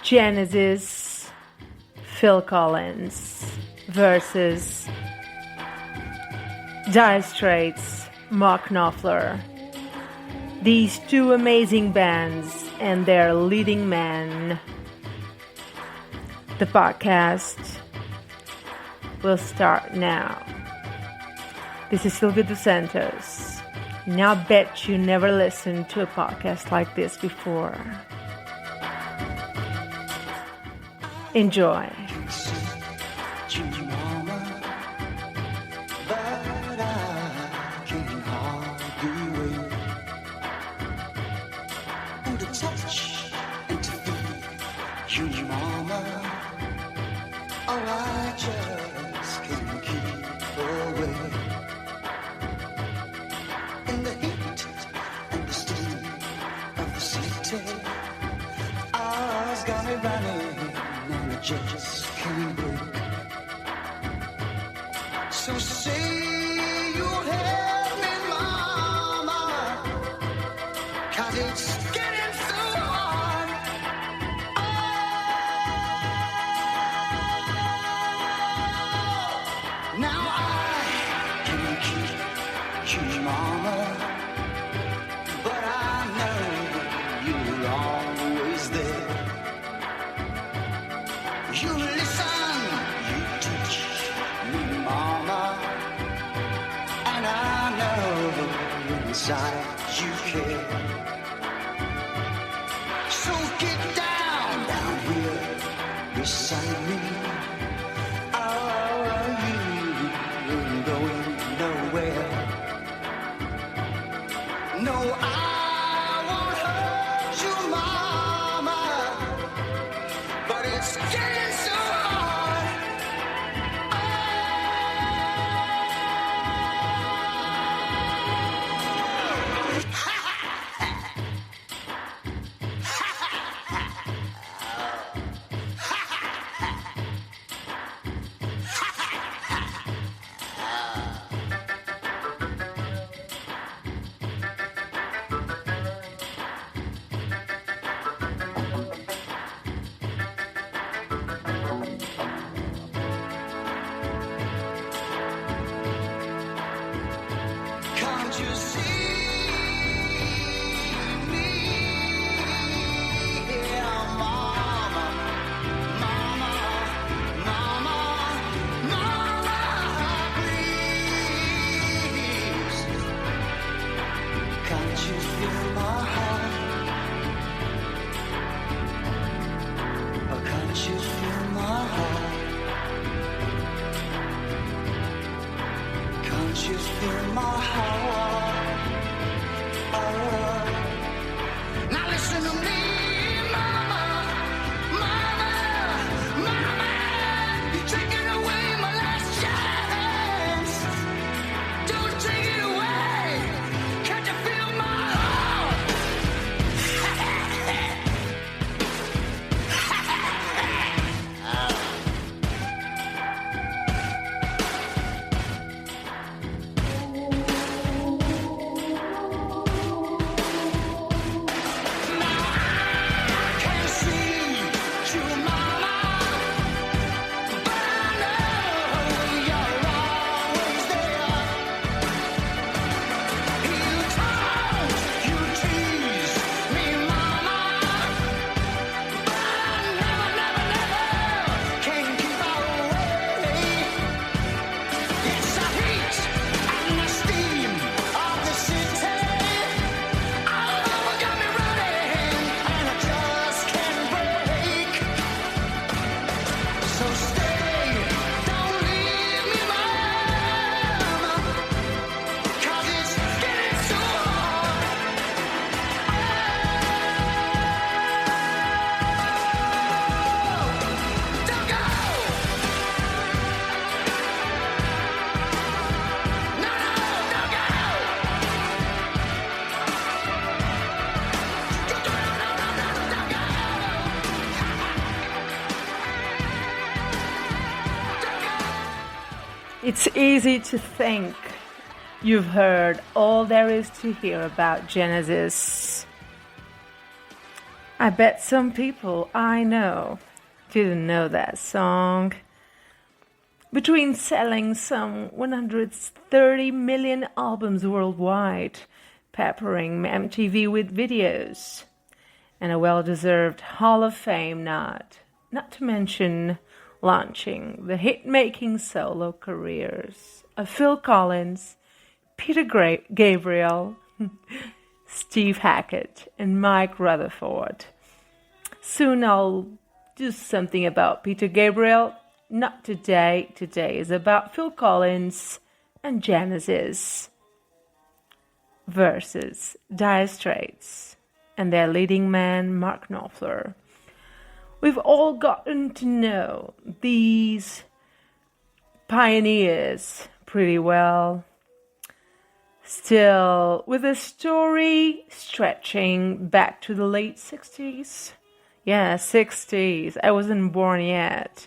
Genesis, Phil Collins versus Straits, Mark Knopfler. These two amazing bands and their leading man. The podcast will start now. This is Silvia Dos Santos. Now bet you never listened to a podcast like this before. Enjoy. Just can't break. So say you'll help me, mama, 'cause it's getting so hard. Oh, now I can keep you, mama, but I know you're always there. You listen, you teach me, mama, and I know inside you care. So get down here beside me. Oh, you ain't going nowhere. No, I won't hurt you, mama, but it's getting so hard. Can't you see me? Yeah, mama, mama, mama, mama, please. Can't you feel my heart? Or can't you feel my heart? Can't you feel my heart? Oh. Now listen to me, mama, mama, mama. You're taking away my last chance. Don't take it away. Can't you feel my heart? It's easy to think you've heard all there is to hear about Genesis. I bet some people I know didn't know that song. Between selling some 130 million albums worldwide, peppering MTV with videos, and a well-deserved Hall of Fame nod, not to mention launching the hit-making solo careers of Phil Collins, Peter Gabriel, Steve Hackett, and Mike Rutherford. Soon I'll do something about Peter Gabriel. Not today. Today is about Phil Collins and Genesis versus Dire Straits and their leading man, Mark Knopfler. We've all gotten to know these pioneers pretty well. Still, with a story stretching back to the late 60s. Yeah, 60s. I wasn't born yet.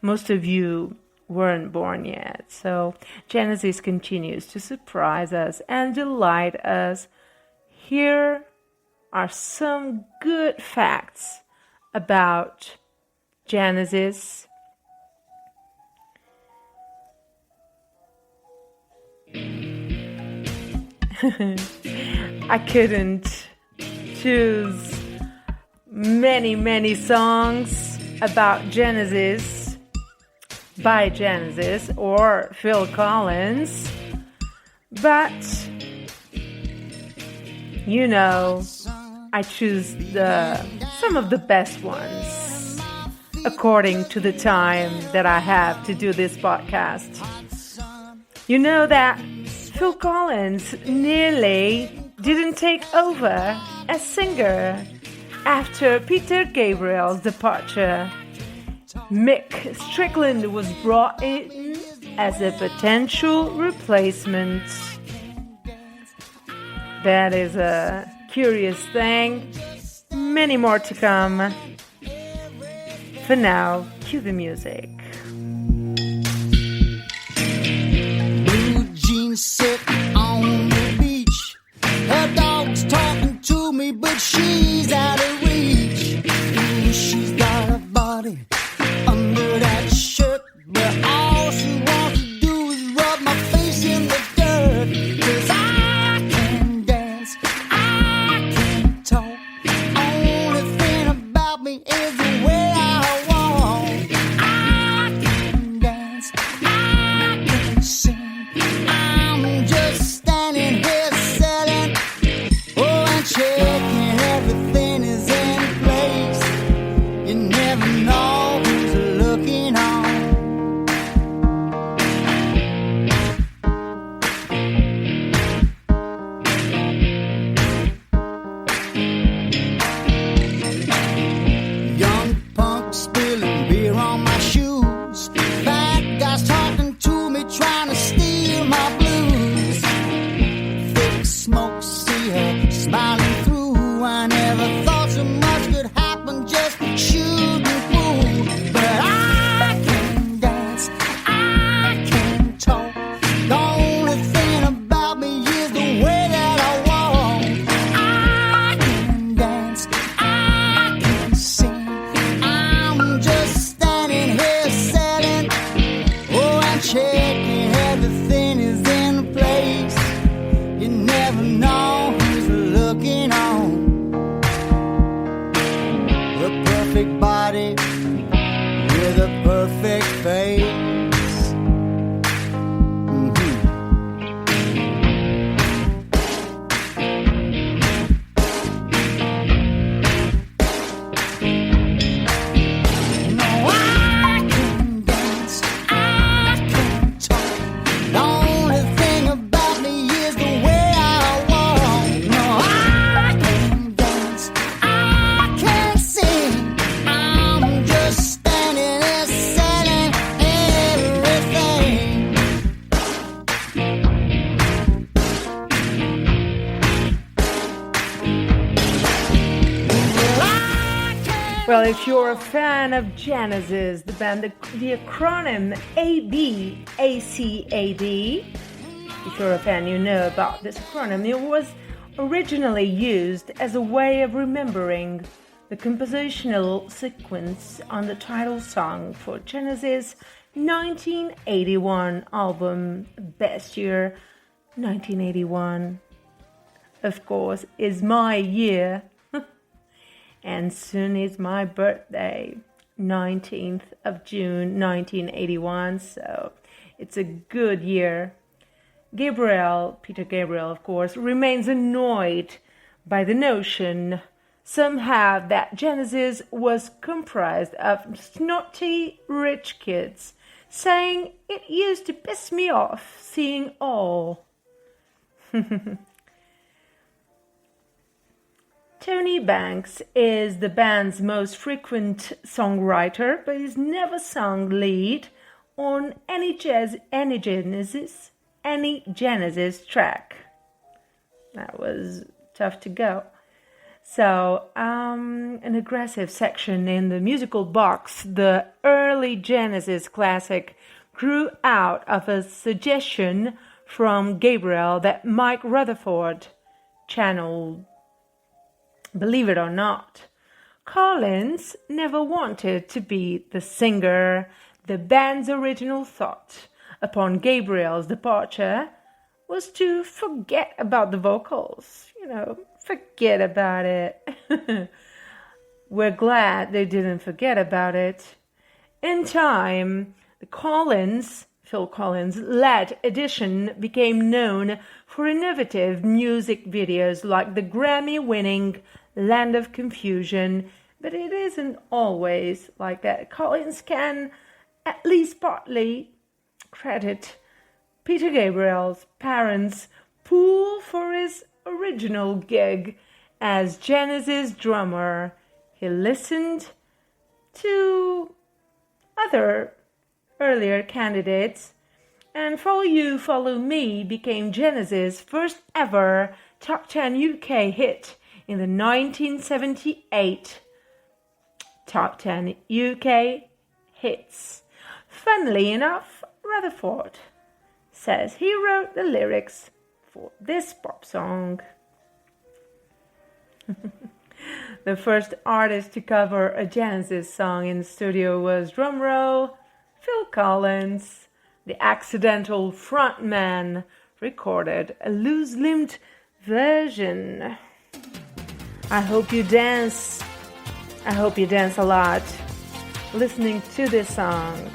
Most of you weren't born yet. So Genesis continues to surprise us and delight us. Here are some good facts about Genesis. I couldn't choose many songs about Genesis by Genesis or Phil Collins, but you know, I choose some of the best ones according to the time that I have to do this podcast. You know that Phil Collins nearly didn't take over as singer after Peter Gabriel's departure. Mick Strickland was brought in as a potential replacement. That is a curious thing. Many more to come. For now, cue the music. Blue jeans sit on the beach. Her dog's talking to me, but she's out of reach. Ooh, she's got a body under that shirt, but all she wants to do is rub my face in the dirt. 'Cause I can dance, I can talk. Only thing about me is the way I walk. I can dance, I can sing. I'm just standing here selling, oh, and checking everything is in place. You never know who's looking on. Young punk spilling beer on my shoes. Bad guys talking to me, trying to steal my blues. Thick smoke, see her smiling through. I never thought so much could happen just shooting through. But I can dance, I can talk. The only thing about me is the way that I walk. I can dance, I can sing. I'm just standing here selling, oh, and checking everything is in place. You never know who's looking on. The perfect body with a perfect face. Mhm. No, I can dance, I can talk. The only thing about me is the way I walk. No, I can dance, I can sing. I'm just standing there selling everything. Well, if you're a fan of Genesis, the band, the acronym ABACAD, if you're a fan, you know about this acronym. It was originally used as a way of remembering the compositional sequence on the title song for Genesis' 1981 album, Best Year 1981. Of course, is my year, and soon is my birthday, 19th of June 1981, so it's a good year. Peter Gabriel, of course, remains annoyed by the notion somehow that Genesis was comprised of snotty rich kids, saying it used to piss me off seeing all. Tony Banks is the band's most frequent songwriter, but he's never sung lead on any Genesis track. That was tough to go. So, an aggressive section in the musical box, the early Genesis classic, grew out of a suggestion from Gabriel that Mike Rutherford channeled. Believe it or not, Collins never wanted to be the singer. The band's original thought upon Gabriel's departure was to forget about the vocals. Forget about it. We're glad they didn't forget about it. In time, the Phil Collins-led edition became known for innovative music videos like the Grammy-winning Land of Confusion, but it isn't always like that. Collins can at least partly credit Peter Gabriel's parents' pool for his original gig as Genesis drummer. He listened to other earlier candidates, and Follow You, Follow Me became Genesis' first ever top 10 UK hit in the 1978 top 10 UK hits. Funnily enough, Rutherford says he wrote the lyrics for this pop song. The first artist to cover a Genesis song in the studio was, drumroll, Phil Collins. The accidental frontman recorded a loose-limbed version. I hope you dance a lot listening to this song.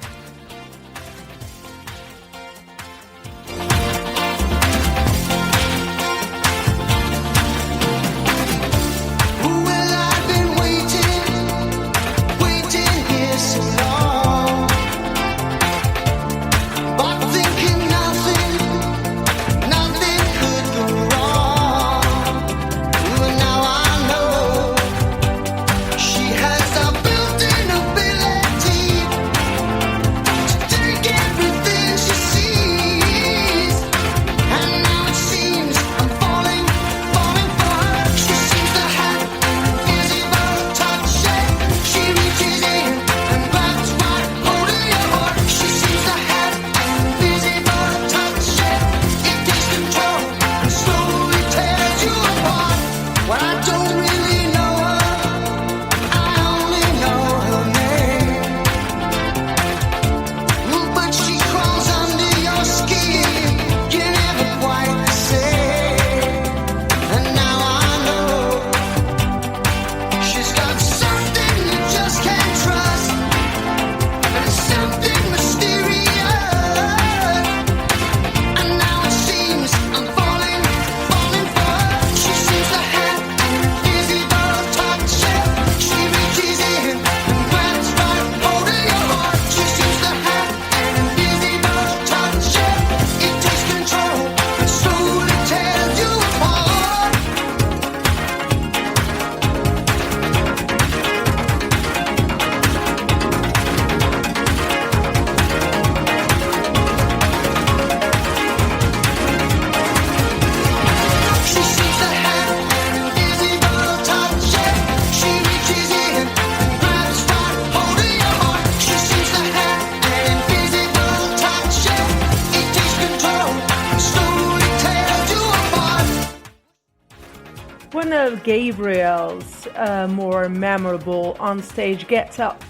One of Gabriel's more memorable onstage get-ups,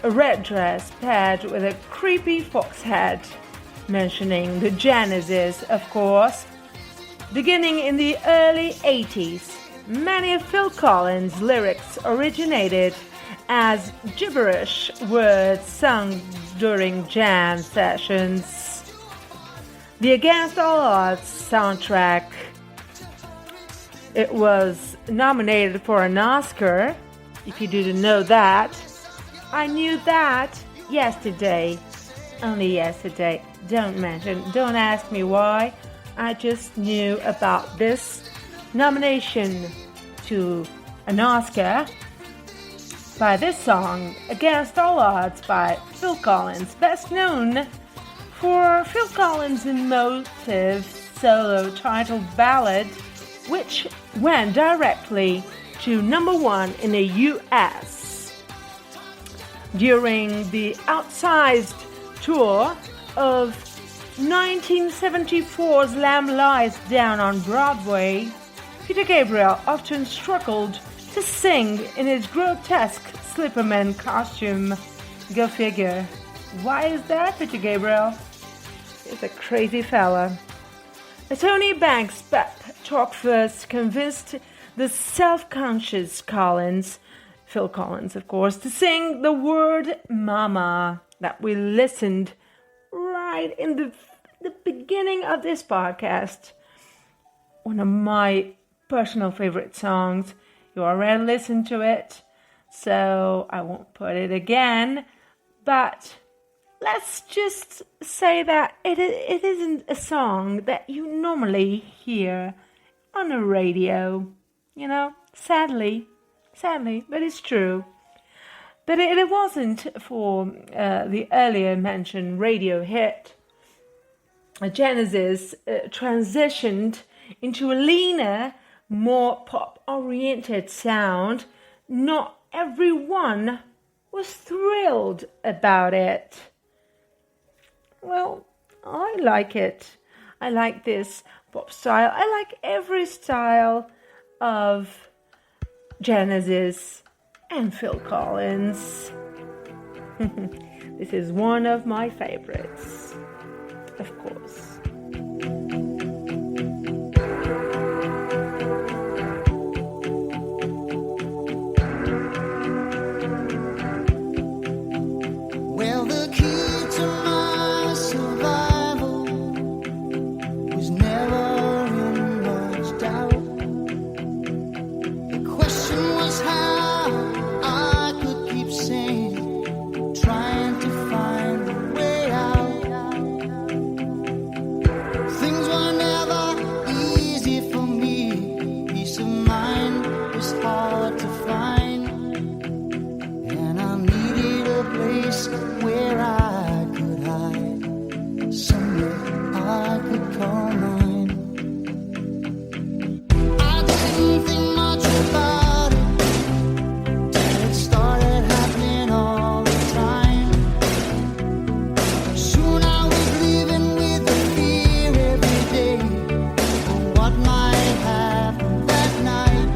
a red dress paired with a creepy fox head, mentioning the Genesis, of course. Beginning in the early 80s, many of Phil Collins' lyrics originated as gibberish words sung during jam sessions. The Against All Odds soundtrack, it was nominated for an Oscar. If you didn't know that, I knew that yesterday. Only yesterday. Don't ask me why. I just knew about this nomination to an Oscar by this song, Against All Odds by Phil Collins, best known for Phil Collins' emotive solo titled ballad, which went directly to #1 in the US. During the outsized tour of 1974's Lamb Lies Down on Broadway, Peter Gabriel often struggled to sing in his grotesque Slipperman costume. Go figure. Why is that, Peter Gabriel? He's a crazy fella. Tony Banks' pep talk first convinced the self-conscious Collins, Phil Collins of course, to sing the word mama that we listened right in the beginning of this podcast. One of my personal favorite songs. You already listened to it, so I won't put it again. But let's just say that it isn't a song that you normally hear on a radio. You know, sadly, but it's true. But it wasn't for the earlier mentioned radio hit. Genesis transitioned into a leaner, more pop-oriented sound. Not everyone was thrilled about it. Well, I like it. I like this pop style. I like every style of Genesis and Phil Collins. This is one of my favorites, of course. Well, the key to my survival was never in much doubt. The question was how I could keep sane, trying to find a way out. Things were never easy for me. Peace of mind was hard to find, and I needed a place where I could hide, somewhere I could call mine. I didn't think much about it till it started happening all the time. Soon I was living with the fear every day of what might happen that night.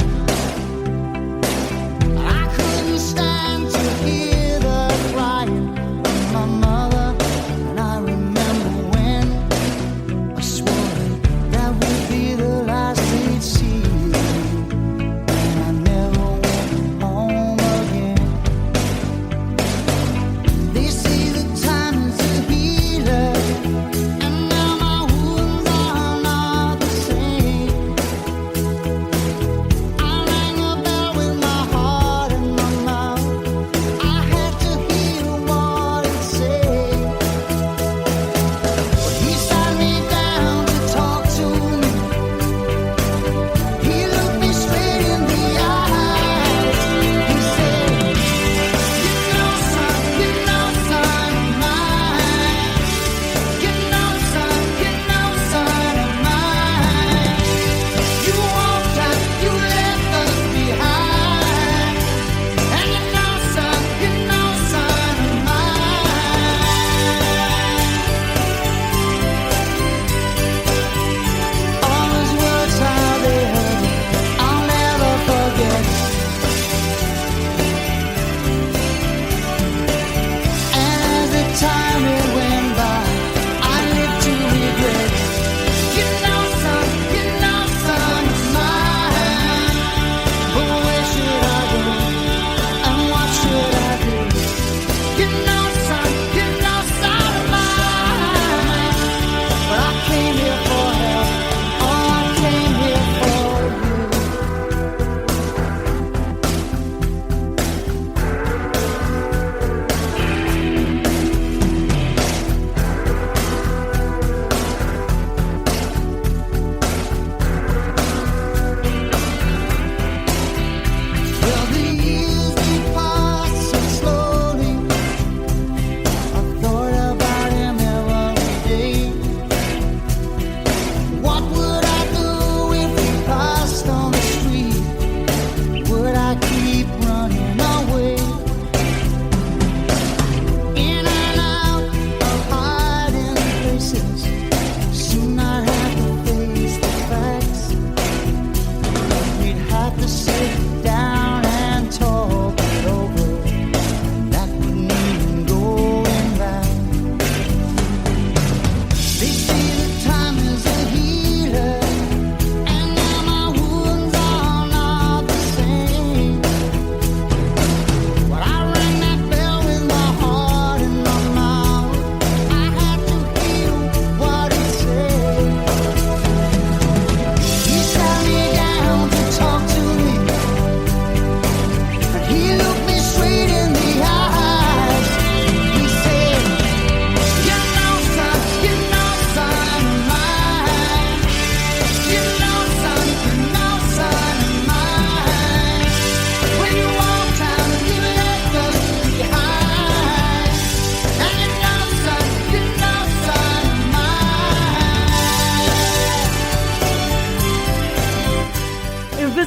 I couldn't stand to hear the crying of my mother.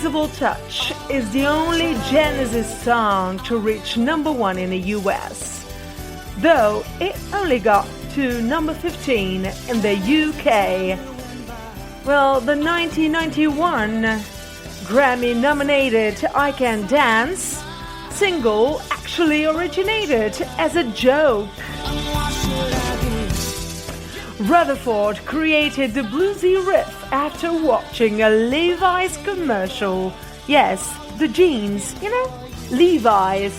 Invisible Touch is the only Genesis song to reach number 1 in the US, though it only got to number 15 in the UK. Well, the 1991 Grammy-nominated I Can Dance single actually originated as a joke. Rutherford created the bluesy riff after watching a Levi's commercial. Yes, the jeans, Levi's.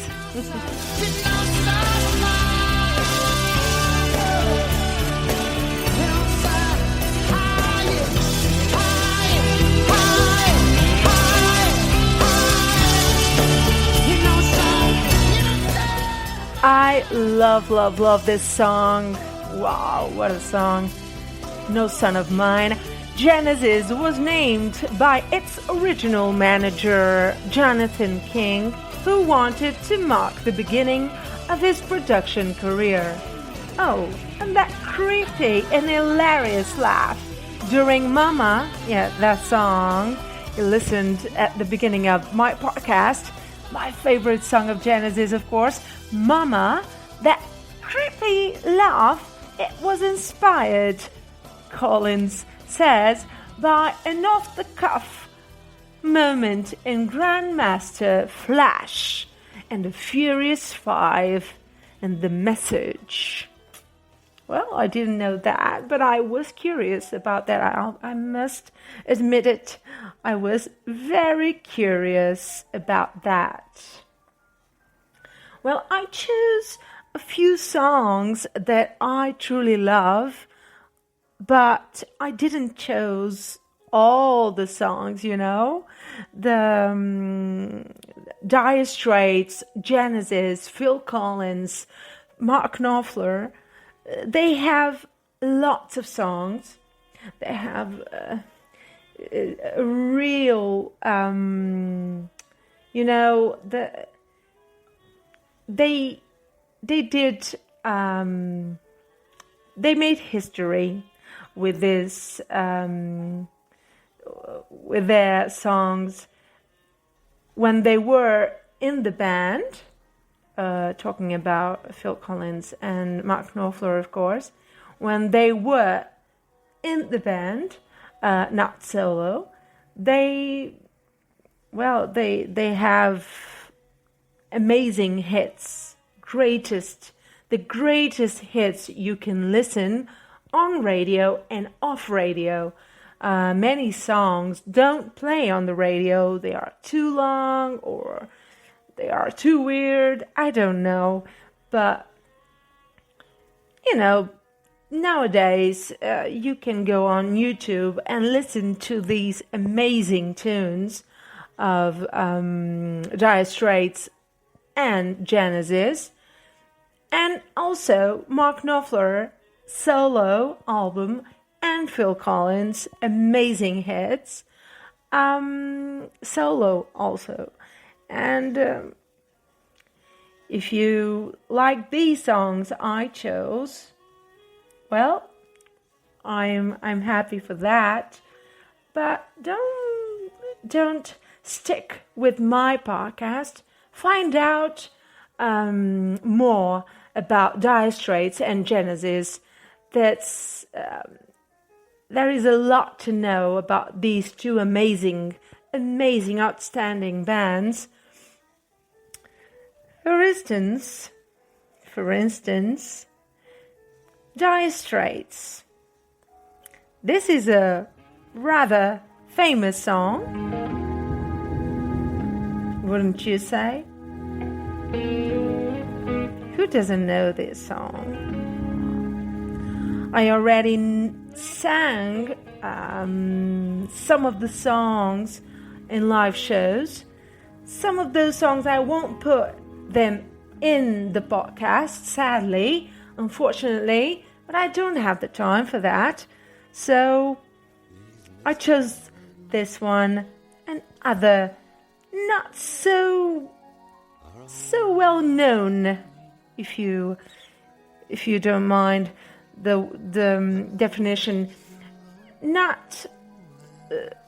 I love this song. Wow, what a song. No Son of Mine. Genesis was named by its original manager, Jonathan King, who wanted to mark the beginning of his production career. Oh, and that creepy and hilarious laugh during Mama, that song you listened at the beginning of my podcast, my favorite song of Genesis, of course, Mama, that creepy laugh, it was inspired, Collins says, by an off-the-cuff moment in Grandmaster Flash and the Furious Five and The Message. Well, I didn't know that, but I was curious about that. I must admit it. I was very curious about that. Well, I choose a few songs that I truly love, but I didn't choose all the songs, The Dire Straits, Genesis, Phil Collins, Mark Knopfler, they have lots of songs. They have a real, They did. They made history with this, with their songs when they were in the band. Talking about Phil Collins and Mark Knopfler, of course, when they were in the band, not solo, they have amazing hits. The greatest hits you can listen on radio and off radio. Many songs don't play on the radio. They are too long or they are too weird. I don't know. But, nowadays you can go on YouTube and listen to these amazing tunes of Dire Straits and Genesis. And also Mark Knopfler solo album and Phil Collins amazing hits solo also. And if you like these songs I chose, well, I'm happy for that. But don't stick with my podcast. Find out more about Dire Straits and Genesis. There is a lot to know about these two amazing, outstanding bands. For instance, Dire Straits. This is a rather famous song, wouldn't you say? Who doesn't know this song? I already sang some of the songs in live shows. Some of those songs I won't put them in the podcast, sadly, unfortunately, but I don't have the time for that. So I chose this one and other not so well known, if you don't mind the definition, not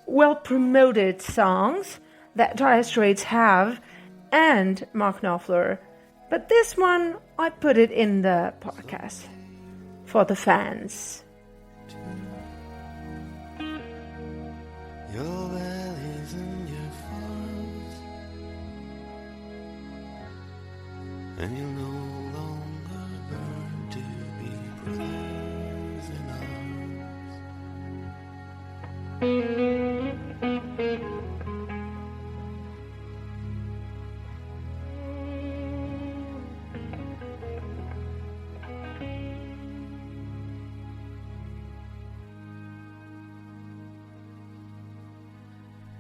well promoted songs that Dire Straits have and Mark Knopfler. But this one, I put it in the podcast for the fans. Your valleys and your falls, and you'll no longer burn to be brothers in arms.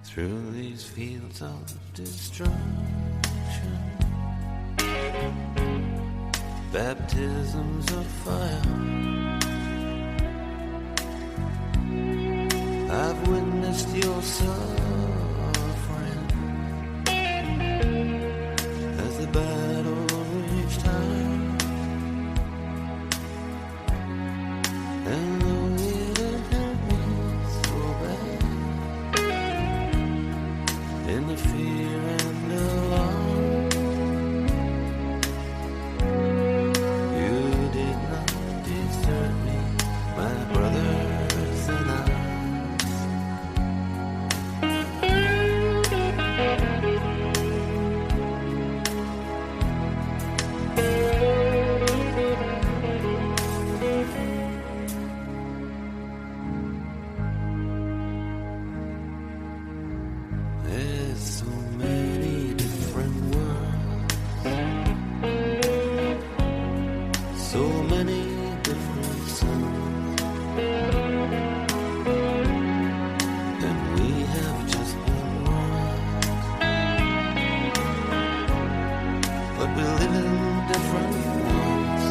Through these fields of destruction, baptisms of fire, I've witnessed your suffering as the battle reached high, and though it hurt me so bad, in the fear and alarm, you did not desert me, my brothers in arms. There's so many different worlds, so many different suns, and we have just one world, but we live in different worlds.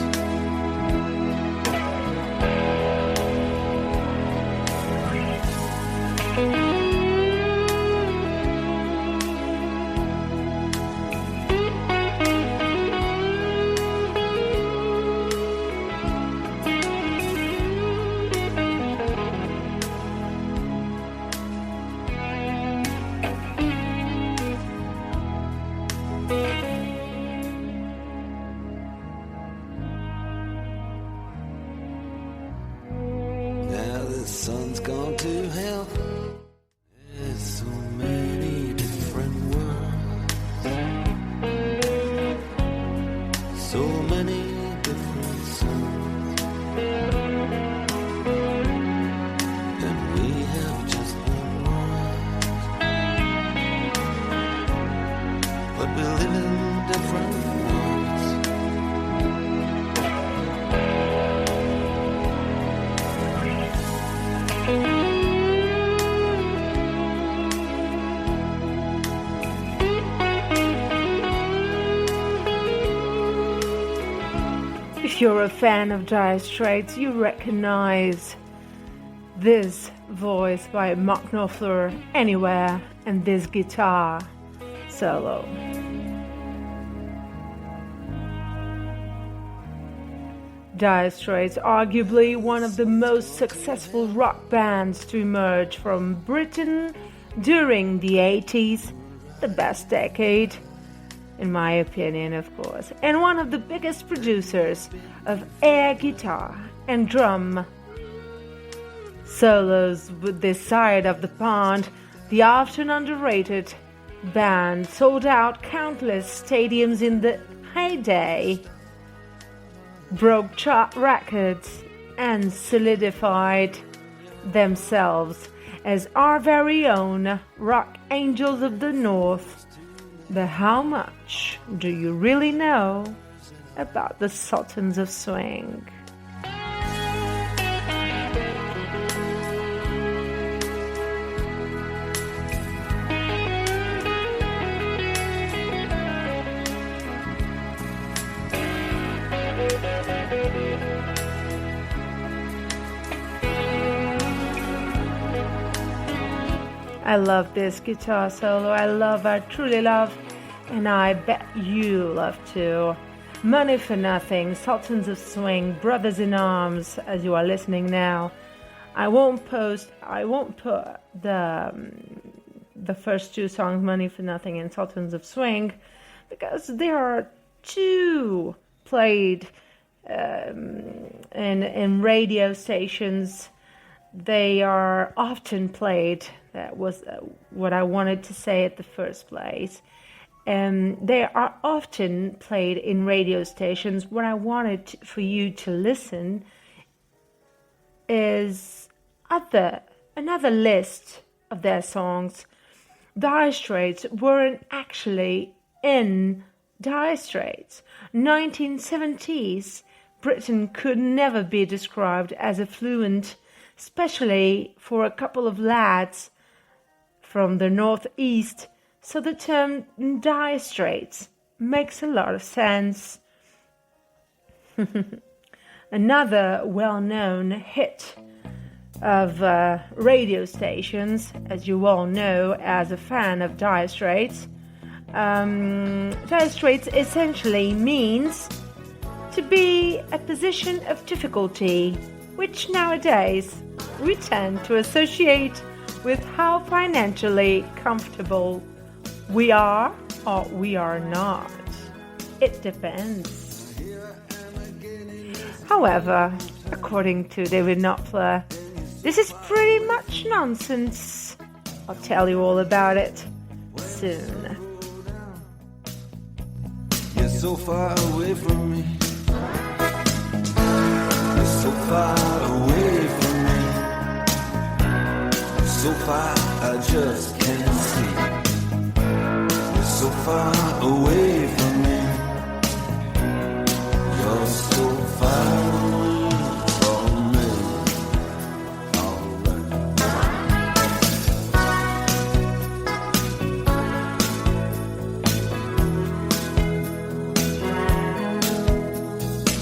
Now the sun's gone to hell. There's so many different worlds, so many different suns, and we have just one world, but we live in different worlds. If you're a fan of Dire Straits, you recognize this voice by Mark Knopfler anywhere, and this guitar solo. Dire Straits, arguably one of the most successful rock bands to emerge from Britain during the 80s, the best decade, in my opinion, of course, and one of the biggest producers of air guitar and drum solos with this side of the pond. The often underrated band sold out countless stadiums in the heyday, broke chart records, and solidified themselves as our very own rock angels of the North. But how much do you really know about the Sultans of Swing? I love this guitar solo. I truly love, and I bet you love too. Money for Nothing, Sultans of Swing, Brothers in Arms, as you are listening now. I won't put the first two songs, Money for Nothing and Sultans of Swing, because they are too played in radio stations. They are often played. That was what I wanted to say at the first place. They are often played in radio stations. What I wanted for you to listen is another list of their songs. Dire Straits weren't actually in Dire Straits. 1970s Britain could never be described as affluent, especially for a couple of lads from the northeast, so the term Dire Straits makes a lot of sense. Another well-known hit of radio stations, as you all know as a fan of Dire Straits. Dire Straits essentially means to be a position of difficulty, which nowadays we tend to associate with how financially comfortable we are or we are not. It depends. However, according to David Knopfler, this is pretty much nonsense. I'll tell you all about it soon. You're so far away from me. You're so far away from me. So far I just can't see. You're so far away from me. You're so far from me.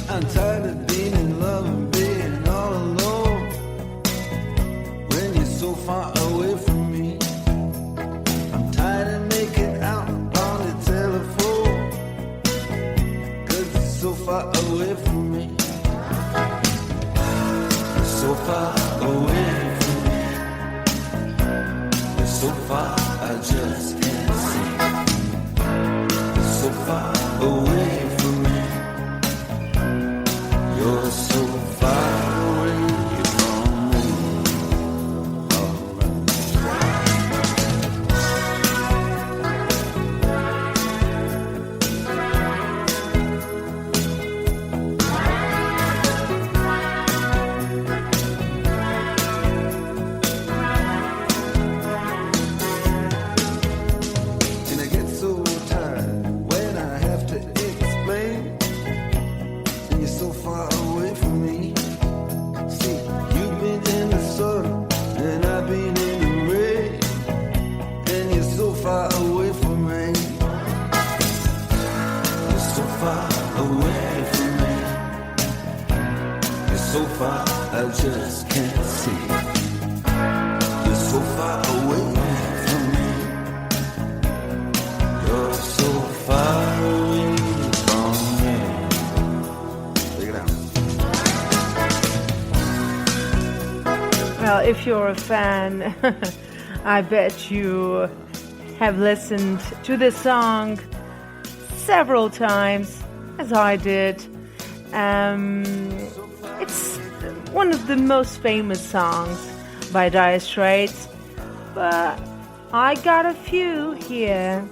I'm tired of being in love and being all alone. When you're so far away from me, I'm tired of making out on the telephone. 'Cause you're so far away from me. You're so far away from me. You're so far I just can't see. You're so far away from me. You're so far away from me. And I get so tired when I have to explain. And you're so far away from me. See, you've been in the sun and I've been in the rain. And you're so far away from me. You're so far away from me. You're so far I just can't see. You're so far away from me. You're so far away from me. Check it out. Well, if you're a fan, I bet you have listened to this song several times, as I did. It's one of the most famous songs by Dire Straits, but I got a few here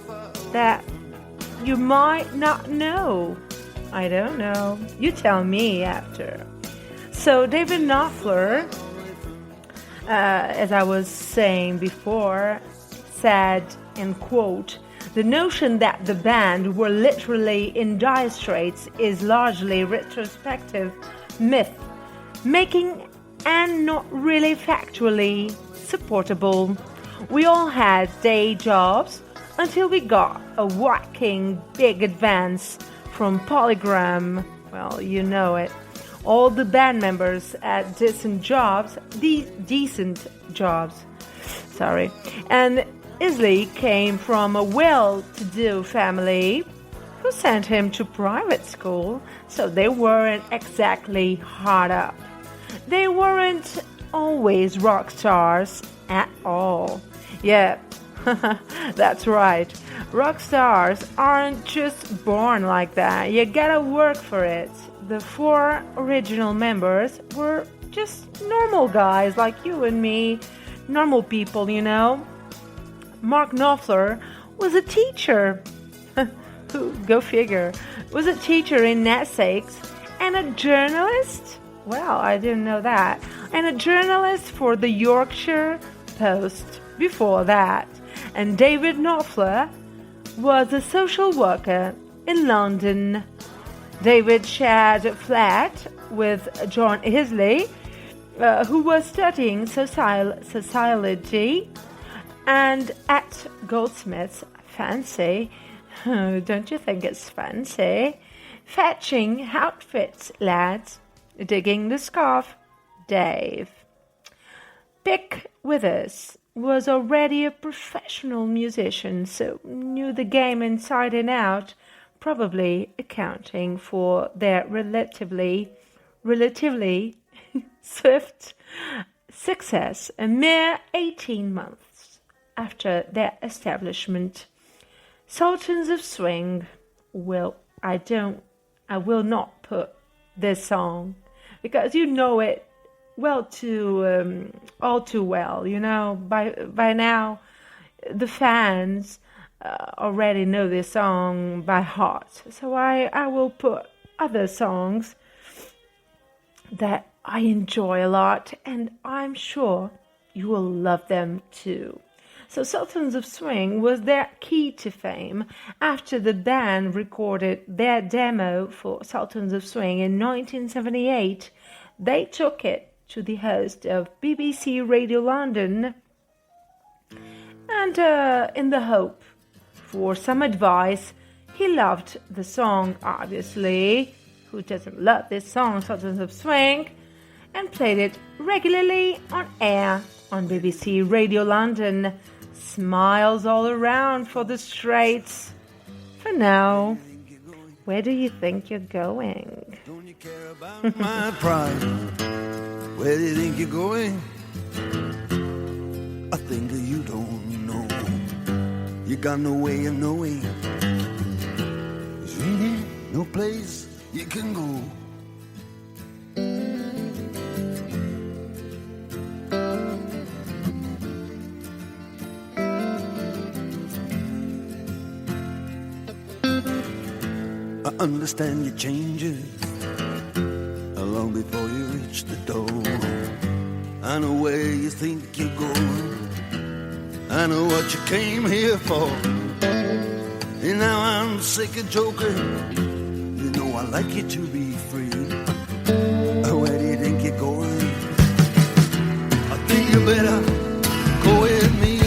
that you might not know. I don't know. You tell me after. So David Knopfler, as I was saying before, said, and quote, "The notion that the band were literally in Dire Straits is largely retrospective myth, making and not really factually supportable. We all had day jobs until we got a whacking big advance from Polygram." Well, you know it. All the band members at decent jobs, and Isley came from a well-to-do family who sent him to private school, so they weren't exactly hard up. They weren't always rock stars at all. Yeah, That's right. Rock stars aren't just born like that. You gotta work for it. The four original members were just normal guys like you and me. Normal people, you know. Mark Knopfler was a teacher. Go figure. Was a teacher in Essex and a journalist. Well, I didn't know that. And a journalist for the Yorkshire Post before that. And David Knopfler was a social worker in London. David shared a flat with John Isley, who was studying sociology, and at Goldsmith's fancy, don't you think it's fancy? Fetching outfits, lads. Digging the scarf, Dave. Pick Withers was already a professional musician, so knew the game inside and out, probably accounting for their relatively swift success a mere 18 months after their establishment. Sultans of Swing I will not put this song because you know it all too well. You know, by now the fans already know this song by heart. So I will put other songs that I enjoy a lot, and I'm sure you will love them too. So Sultans of Swing was their key to fame. After the band recorded their demo for Sultans of Swing in 1978, they took it to the host of BBC Radio London and in the hope for some advice. He loved the song, obviously. Who doesn't love this song, Sultans of Swing? And played it regularly on air on BBC Radio London. Smiles all around for the Straits. For now, where do you think you're going? Don't you care about my pride? Where do you think you're going? I think that you don't know. You got no way of knowing. There's really no place you can go. I understand your changes long before you reach the door. I know where you think you're going. I know what you came here for. And now I'm sick of joking. You know I like you to be free. Where do you think you're going? I think you better go with me.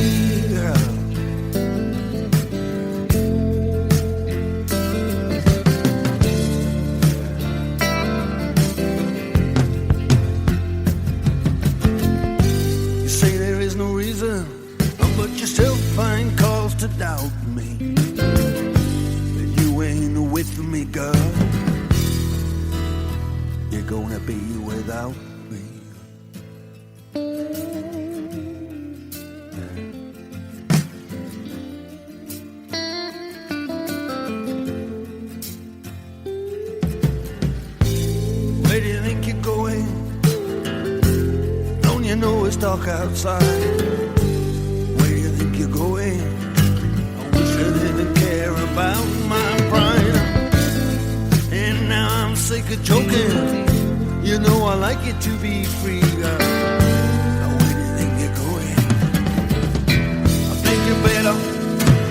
But you still find cause to doubt me. That you ain't with me, girl. You're gonna be without me. Where do you think you're going? Don't you know it's dark outside? You're going. I wish I didn't care about my pride. And now I'm sick of joking. You know I like it to be free, girl. Now where do you think you're going? I think you better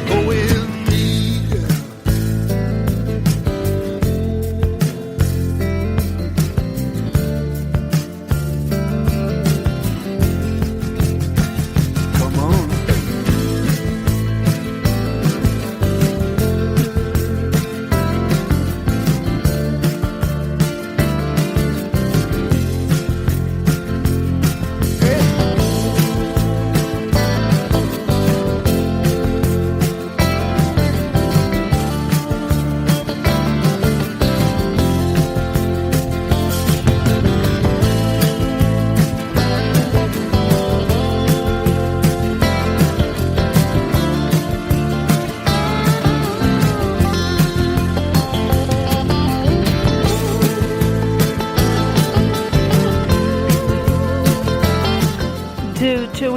go with me, girl. Come on.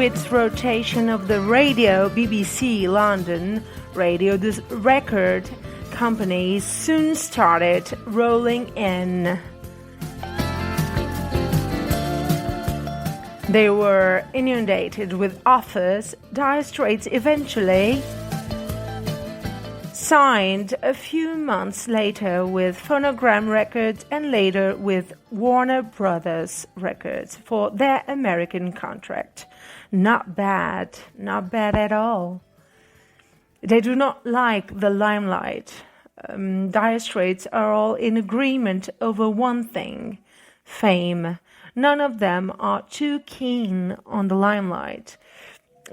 its rotation of the radio BBC London radio, the record companies soon started rolling in. They were inundated with offers. Dire Straits eventually signed a few months later with Phonogram Records and later with Warner Brothers Records for their American contract. Not bad at all. They do not like the limelight. Dire Straits are all in agreement over one thing: fame. None of them are too keen on the limelight.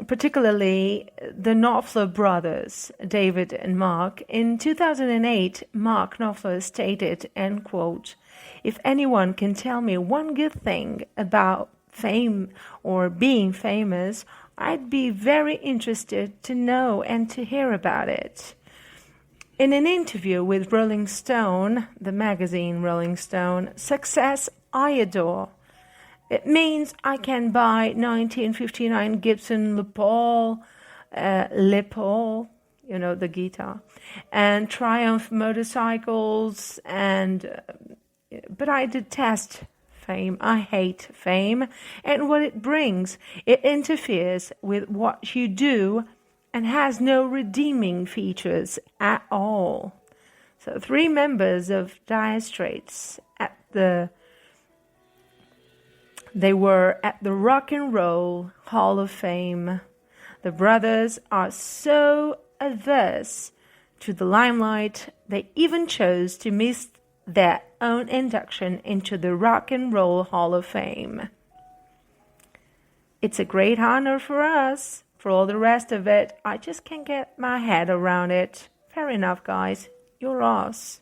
Particularly the Knopfler brothers, David and Mark. In 2008, Mark Knopfler stated, end quote, "If anyone can tell me one good thing about fame or being famous, I'd be very interested to know and to hear about it." In an interview with Rolling Stone, the magazine Rolling Stone, "Success I adore. It means I can buy 1959 Gibson Les Paul, you know, the guitar, and Triumph motorcycles, but I detest fame. I hate fame and what it brings. It interferes with what you do and has no redeeming features at all." So 3 members of Dire Straits They were at the Rock and Roll Hall of Fame. The brothers are so averse to the limelight, they even chose to miss their own induction into the Rock and Roll Hall of Fame. It's a great honor for us. For all the rest of it, I just can't get my head around it. Fair enough, guys. You're us.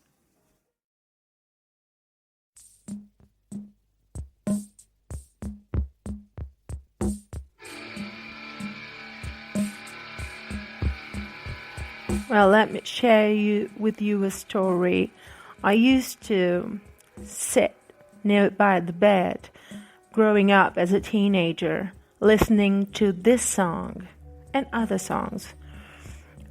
Well, let me share with you a story. I used to sit near by the bed growing up as a teenager, listening to this song and other songs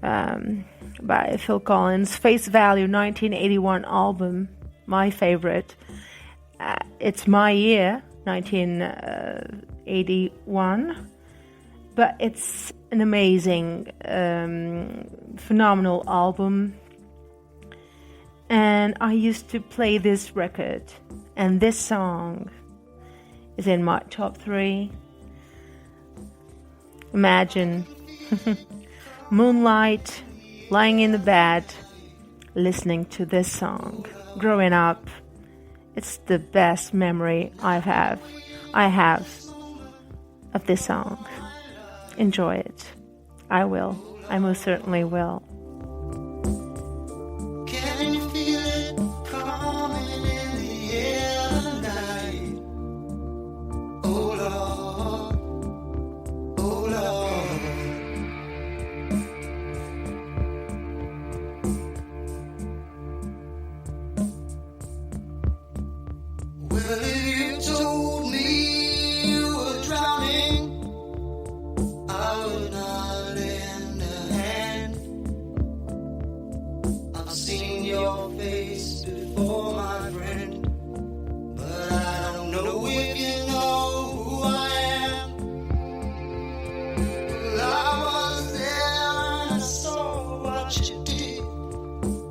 by Phil Collins, Face Value 1981 album, my favorite. It's my year, 1981, but it's an amazing, phenomenal album. And I used to play this record, and this song is in my top 3. Imagine moonlight, lying in the bed, listening to this song. Growing up, it's the best memory I have of this song. Enjoy it. I will. I most certainly will. Can you feel it coming in the air tonight? Oh Lord, oh Lord. Well, if you told me you were drowning, I would not lend a hand. I've seen your face before, my friend, but I don't know if you know who I am. Well, I was there and I saw what you did.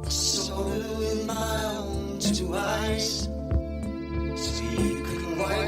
I saw it with my own 2 eyes. So you could wipe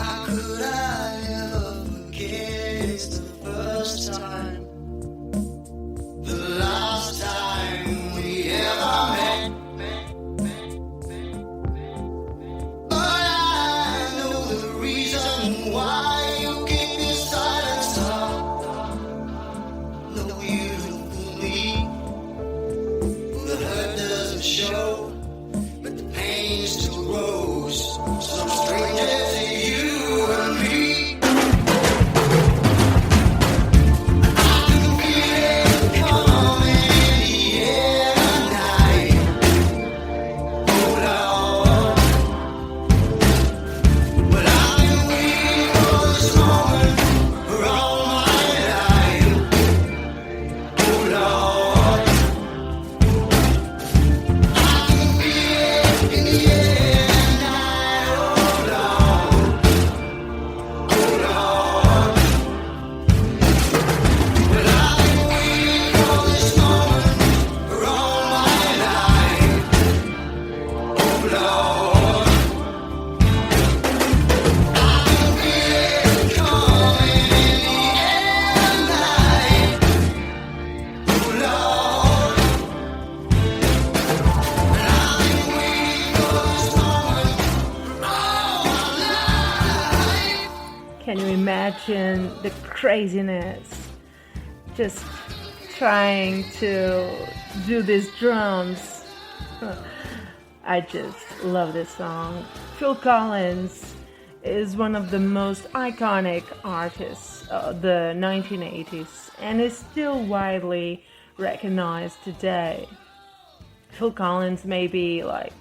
How could I ever forget? It's the first time, the last time we ever met. But I know the reason why you keep your silence up. No, you don't fool me. The hurt doesn't show, but the pain still grows. Some stranger to you and me. I can feel it coming in the air tonight. Oh Lord, but I've been waiting for this moment for all my life. Oh Lord, I can feel it in the air tonight. Oh Lord, oh Lord, but I've been waiting for this moment for all my life. Oh Lord, I can feel it coming in the air tonight. Oh Lord, and I've been waiting for this moment for all my life. Can you imagine the craziness? Just trying to do these drums. I just love this song. Phil Collins is one of the most iconic artists of the 1980s and is still widely recognized today. Phil Collins may be like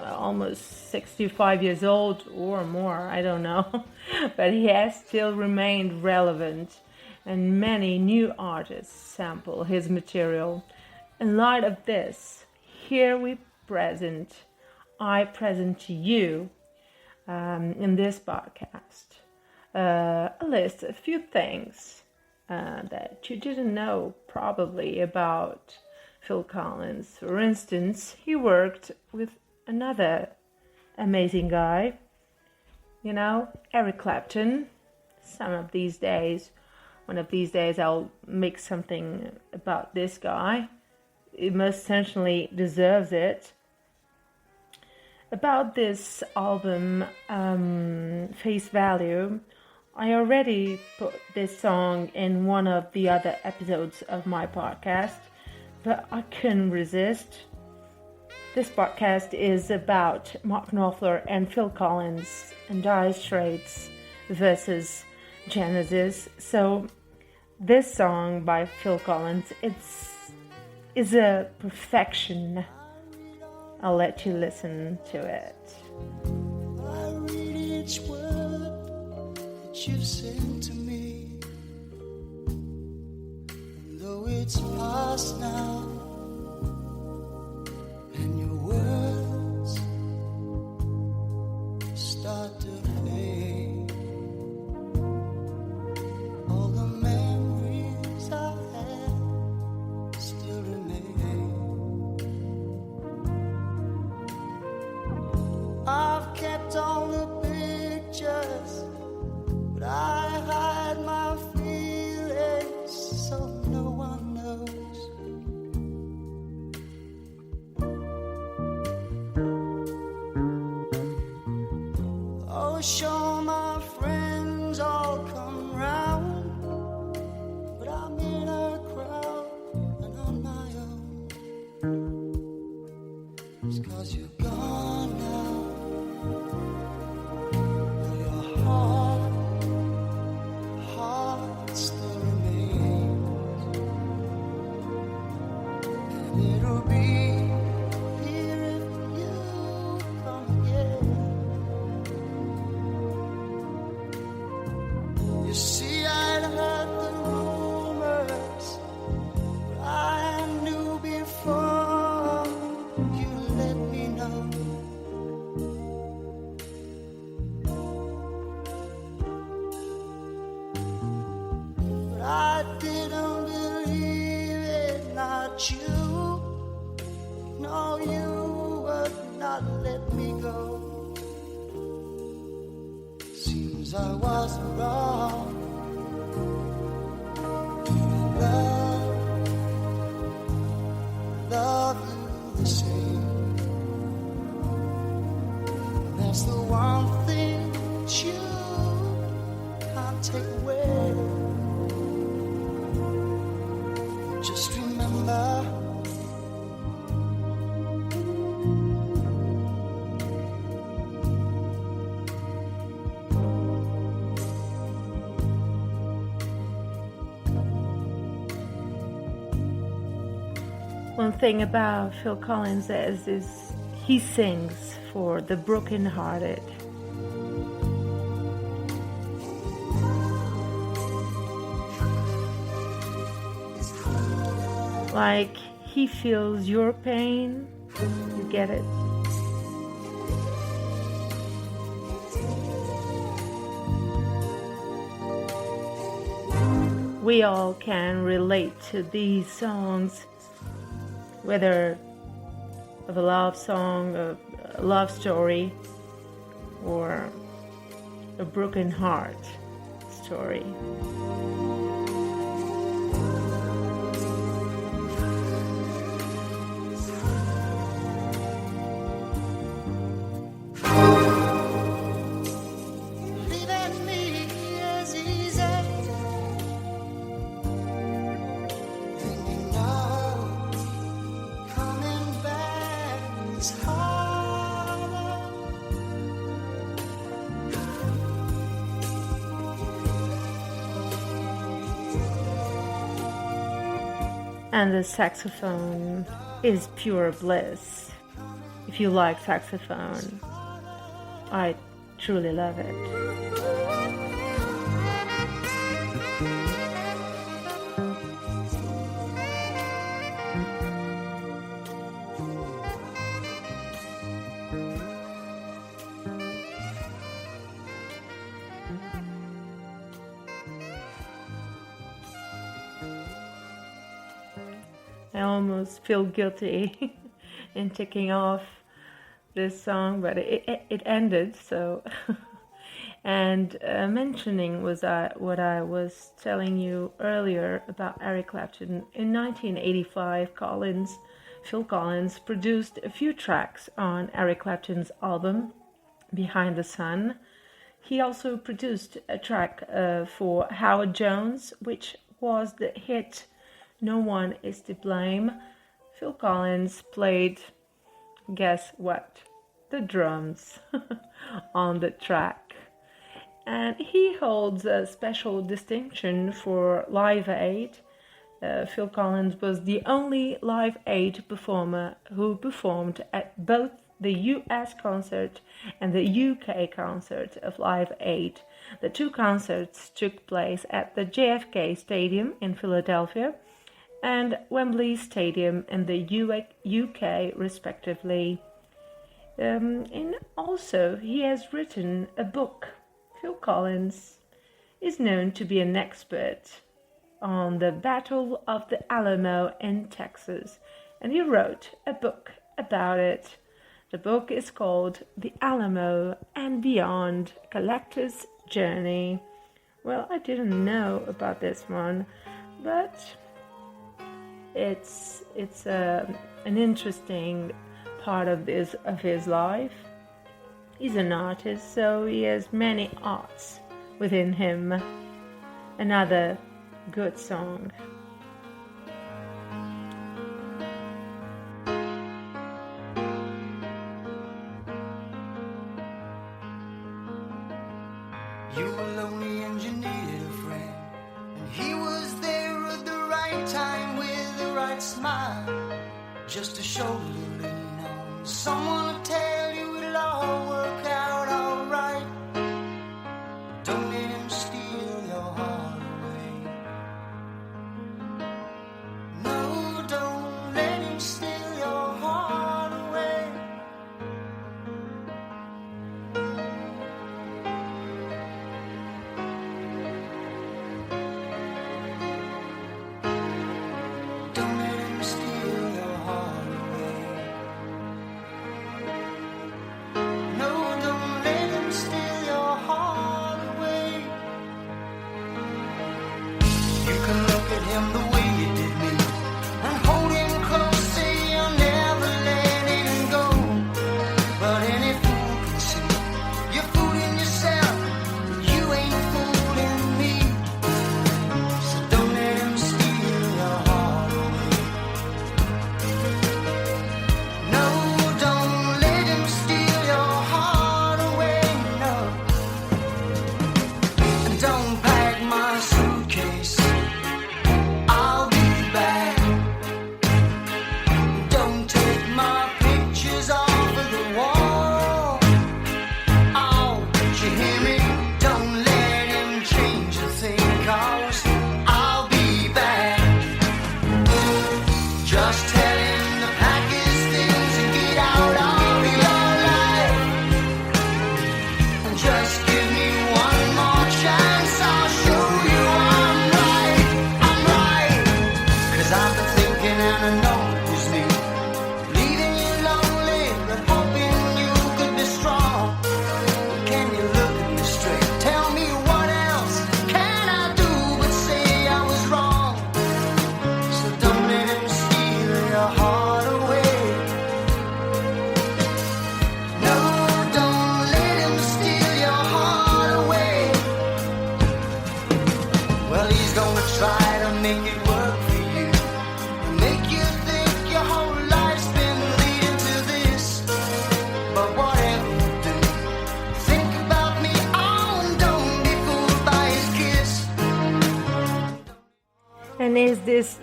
almost 65 years old or more, I don't know, but he has still remained relevant, and many new artists sample his material. In light of this, here I present to you in this podcast a list, a few things that you didn't know probably about Phil Collins. For instance, he worked with another amazing guy, Eric Clapton. One of these days I'll make something about this guy. He most certainly deserves it. About this album, Face Value, I already put this song in one of the other episodes of my podcast, but I couldn't resist. This podcast is about Mark Knopfler and Phil Collins and Dire Straits versus Genesis. So this song by Phil Collins, is a perfection. I'll let you listen to it. I read each word that you've sent to me, and though it's past now, and your words start to fade, all the memories I had still remain. I've kept all the pictures, but I hide my feelings so no one knows. Oh, sure, my friends all come round, but I'm in a crowd and on my own. It's 'cause you're gone now. Now your heart still remains, and it'll be here if you come again. 'cause I was wrong. Love, love you the same. That's the one thing that you can't take away. Just remember, one thing about Phil Collins is he sings for the broken-hearted. Like he feels your pain, you get it. We all can relate to these songs, whether of a love song, a love story, or a broken heart story. leaving me as easy. Thinking now, coming back is harder. And the saxophone is pure bliss. If you like saxophone, I truly love it. I almost feel guilty in taking off this song, but it ended, so. And mentioning what I was telling you earlier about Eric Clapton. In 1985, Phil Collins produced a few tracks on Eric Clapton's album, Behind the Sun. He also produced a track for Howard Jones, which was the hit No One Is to Blame. Phil Collins played, guess what? The drums on the track. And he holds a special distinction for Live Aid. Phil Collins was the only Live Aid performer who performed at both the US concert and the UK concert of Live Aid. The two concerts took place at the JFK Stadium in Philadelphia and Wembley Stadium in the UK, respectively. And also, he has written a book. Phil Collins is known to be an expert on the Battle of the Alamo in Texas, and he wrote a book about it. The book is called The Alamo and Beyond, Collector's Journey. Well, I didn't know about this one, but it's an interesting part of his life. He's an artist, so he has many arts within him. Another good song. You were lonely and you needed a friend, and he was there at the right time with the right smile, just a shoulder to lean on, someone to tell you it'll all work out alright. Don't let him steal your heart away. No, don't let him steal your heart away. Don't let him steal your heart away. make it work for you. Make you think your whole life's been leading to this. But whatever you do, think about me on, don't be fooled by his kiss. And is this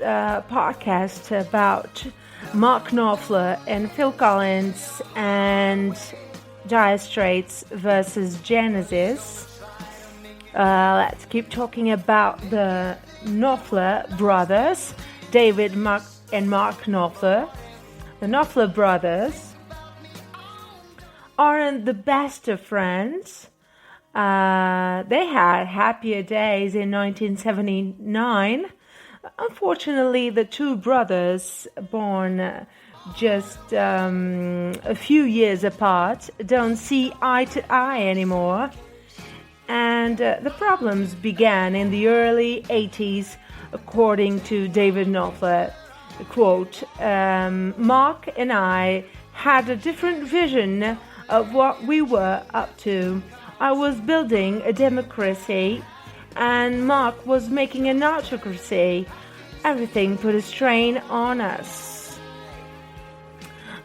podcast about Mark Knopfler and Phil Collins and Dire Straits versus Genesis? Let's keep talking about the Knopfler brothers, David and Mark Knopfler. The Knopfler brothers aren't the best of friends. They had happier days in 1979. Unfortunately, the two brothers, born just a few years apart, don't see eye to eye anymore. And the problems began in the early 80s, according to David Knopfler. Quote, Mark and I had a different vision of what we were up to. I was building a democracy and Mark was making an autocracy. Everything put a strain on us.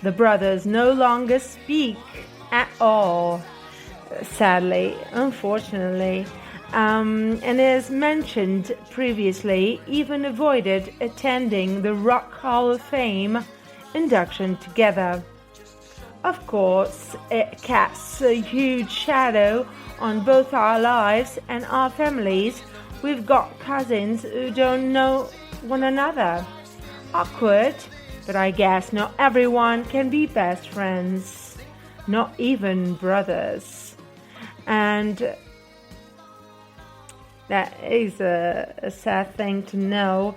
The brothers no longer speak at all, sadly, unfortunately, and as mentioned previously, even avoided attending the Rock Hall of Fame induction together. Of course, it casts a huge shadow on both our lives and our families. We've got cousins who don't know one another. Awkward, but I guess not everyone can be best friends, not even brothers. And that is a sad thing to know,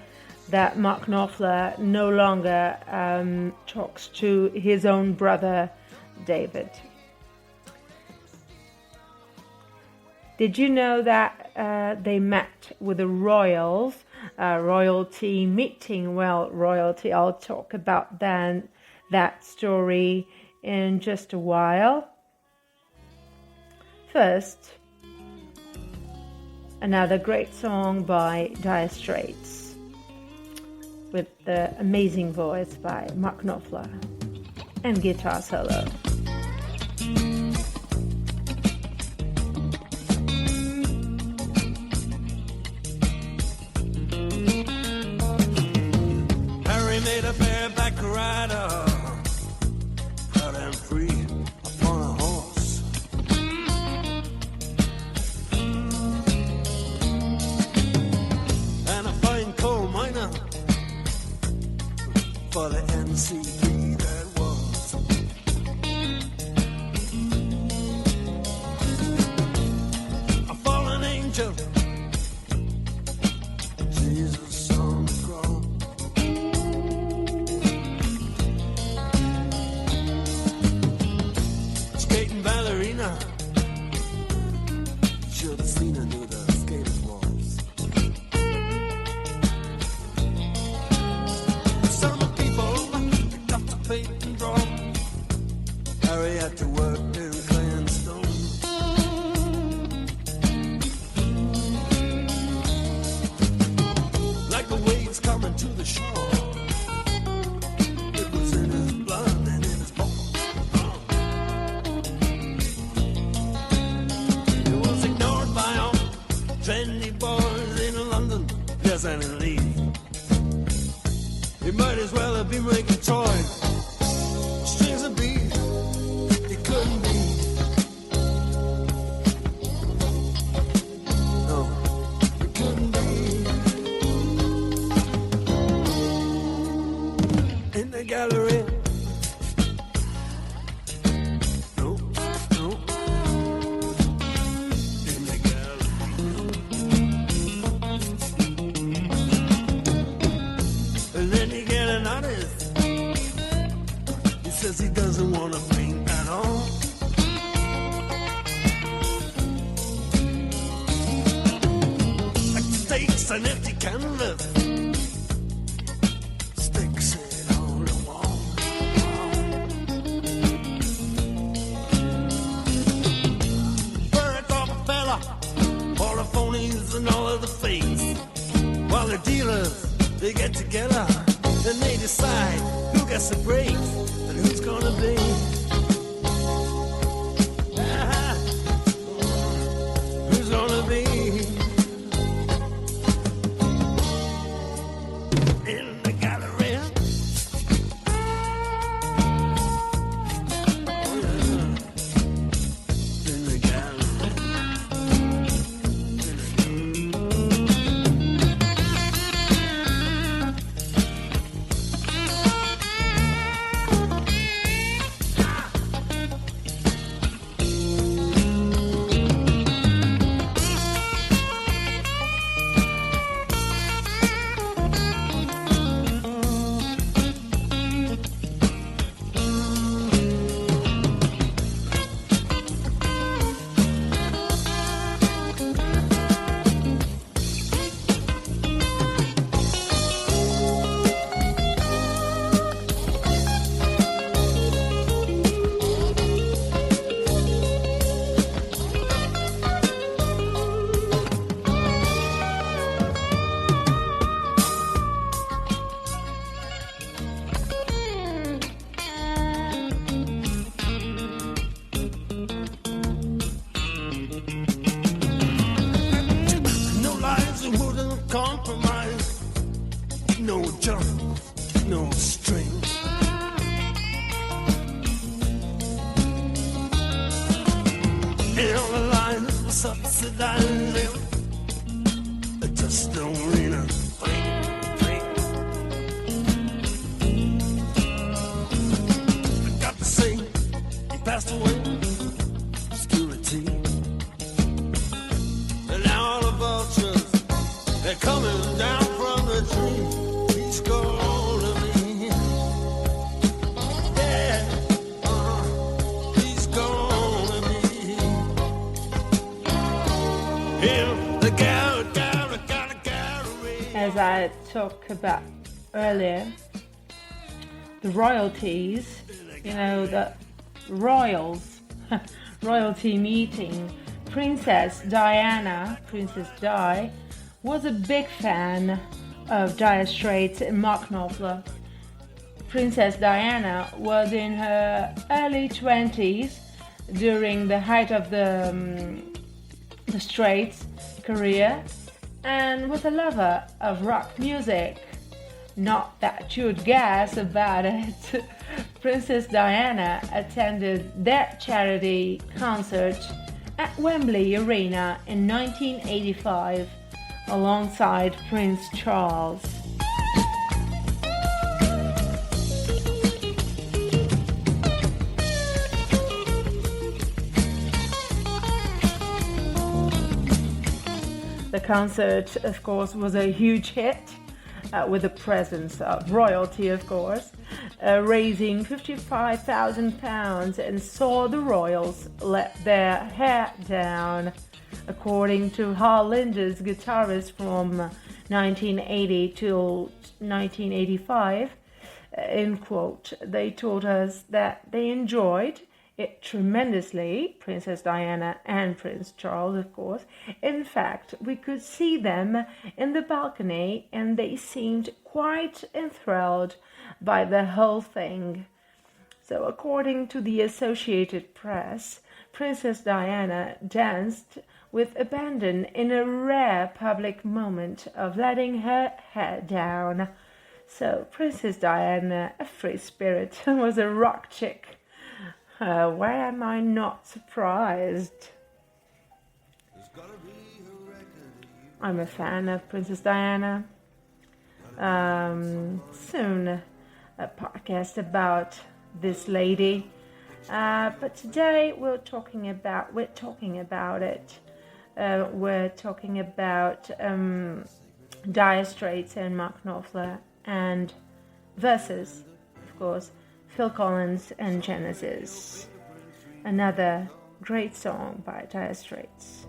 that Mark Knopfler no longer talks to his own brother, David. Did you know that they met with the royals, royalty meeting? Well, royalty, I'll talk about that story in just a while. First, another great song by Dire Straits with the amazing voice by Mark Knopfler and guitar solo. Harry made a bareback rider, proud and free upon a horse. And a fine coal miner for the NCB that was. A fallen angel, Jesus on the cross. Skating ballerina, should have seen her knew the skaters walls. Some people picked up the paint and draw. Harry had to work in clay and stone. Like the waves coming to the shore, it was in his blood and in his bones. It was ignored by all trendy boys in London, yes, and in Leeds. He might as well have been making toys. Strings of beads, he couldn't be. No, he couldn't be. In the gallery. No, no. In the gallery. And then you get an artist. He says he doesn't want to paint at all. Like stakes and empty canvas. Sticks it on the wall. Burnt off a fella, all the phonies and all of the fakes. while the dealers, they get together and they decide who gets the break and who's gonna be. Who's gonna be in the gallery? In the gallery. Compromise, no jump, no string. And all the lines were subsidizing, it just don't mean a thing. I got to say, he passed away, obscurity. And now all the vultures, they're coming down from the tree. He's gonna be, yeah, he's gonna be in the gallery. As I talked about earlier, the royalties, you know, the royals, royalty meeting. Princess Di, was a big fan of Dire Straits and Mark Knopfler. Princess Diana was in her early 20s during the height of the Straits career and was a lover of rock music. Not that you'd guess about it. Princess Diana attended their charity concert at Wembley Arena in 1985 alongside Prince Charles. The concert, of course, was a huge hit with the presence of royalty, of course, raising £55,000 and saw the royals let their hair down. According to Hal Linde's guitarist from 1980 till 1985, in quote, they told us that they enjoyed it tremendously, Princess Diana and Prince Charles, of course. In fact, we could see them in the balcony and they seemed quite enthralled by the whole thing. So according to the Associated Press, Princess Diana danced with abandon in a rare public moment of letting her hair down. So Princess Diana, a free spirit, was a rock chick. Why am I not surprised? I'm a fan of Princess Diana. Soon a podcast about this lady. But today we're talking about it. We're talking about Dire Straits and Mark Knopfler, and versus, of course, Phil Collins and Genesis. Another great song by Dire Straits.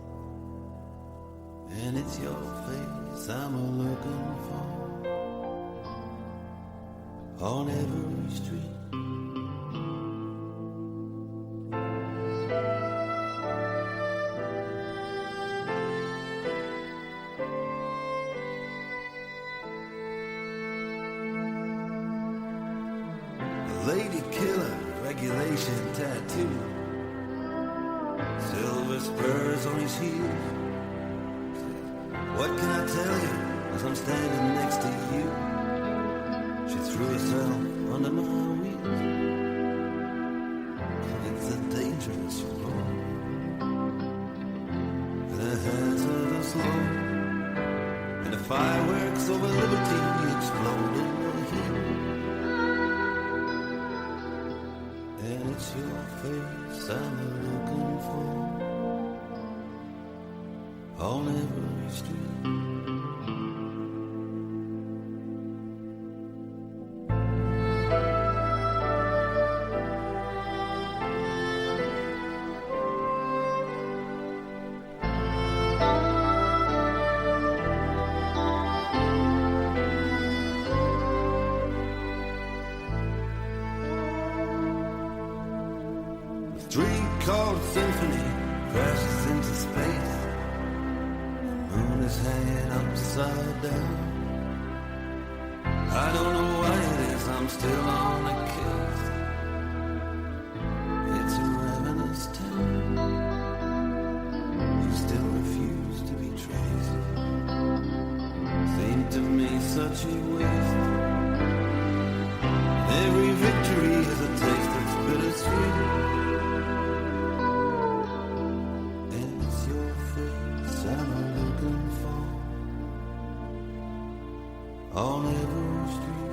And it's your face I'm looking for on every street. lady killer, regulation tattoo. Silver spurs on his heels. What can I tell you as I'm standing next to you? She threw herself under my wheels. It's a dangerous road. The hazardous low. And the fireworks over liberty explode in the heat. And it's your face I'm looking for on every street. Three-chord symphony crashes into space. The moon is hanging upside down. I don't know why it is I'm still on the case. It's a ravenous town. You still refuse to be traced. Seemed to me such a waste. Every victory is a taste that's bittersweet. On every street,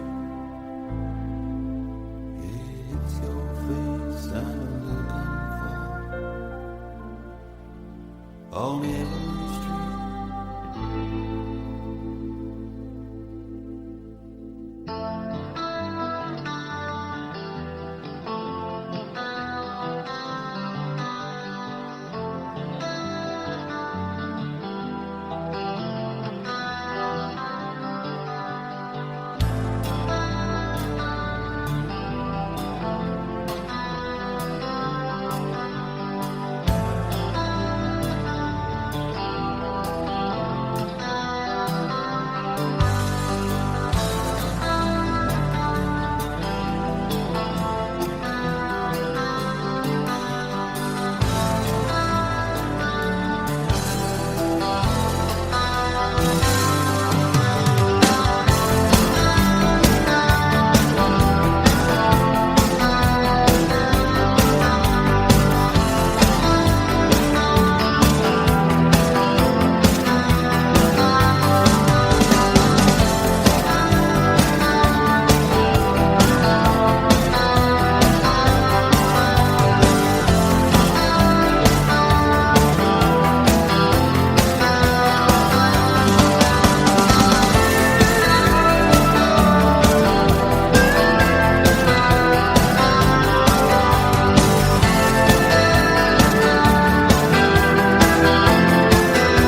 it's your face I'm looking for. On every street.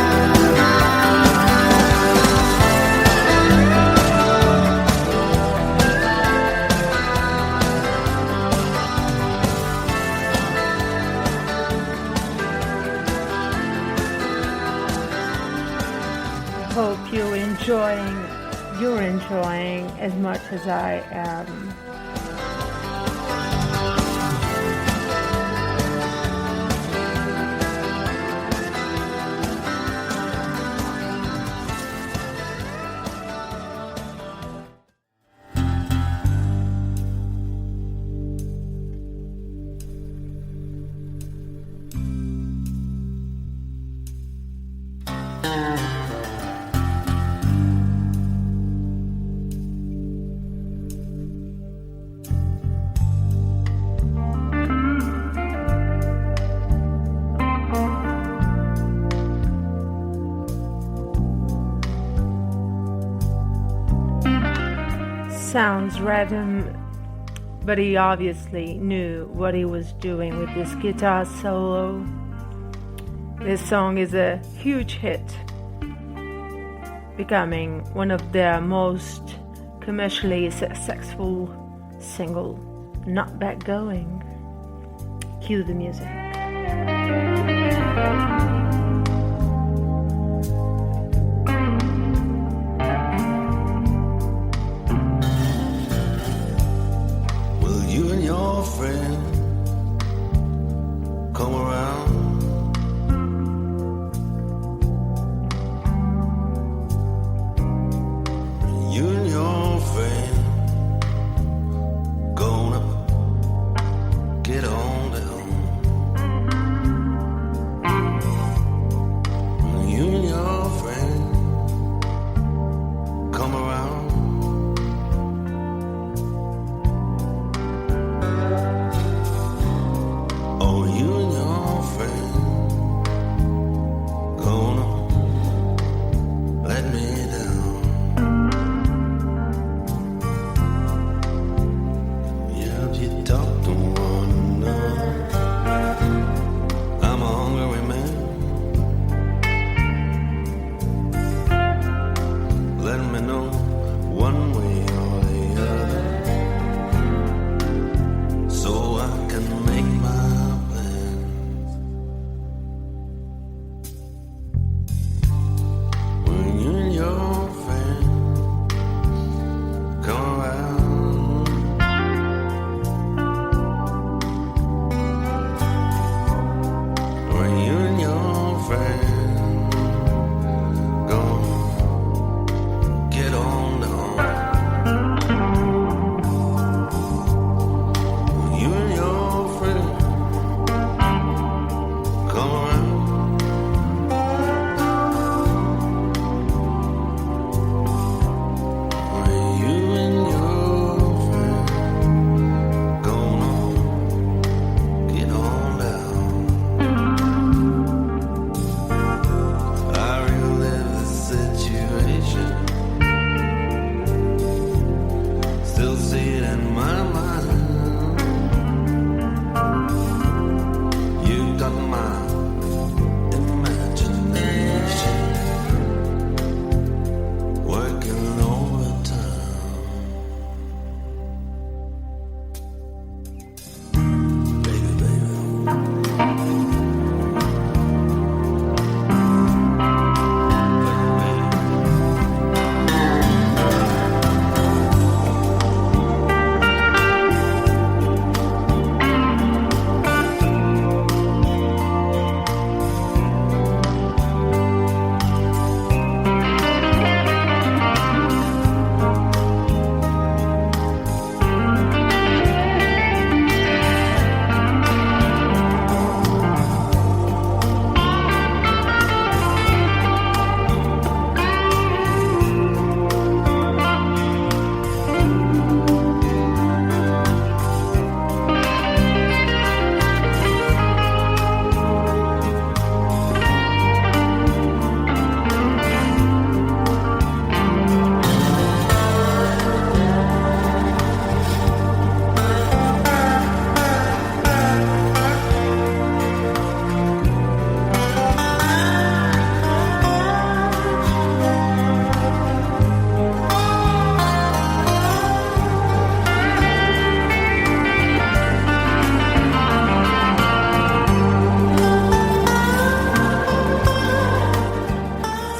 Hope you're enjoying as much as I am. Sounds random, but he obviously knew what he was doing with this guitar solo. This song is a huge hit, becoming one of their most commercially successful single. Not Back Going. Cue the music.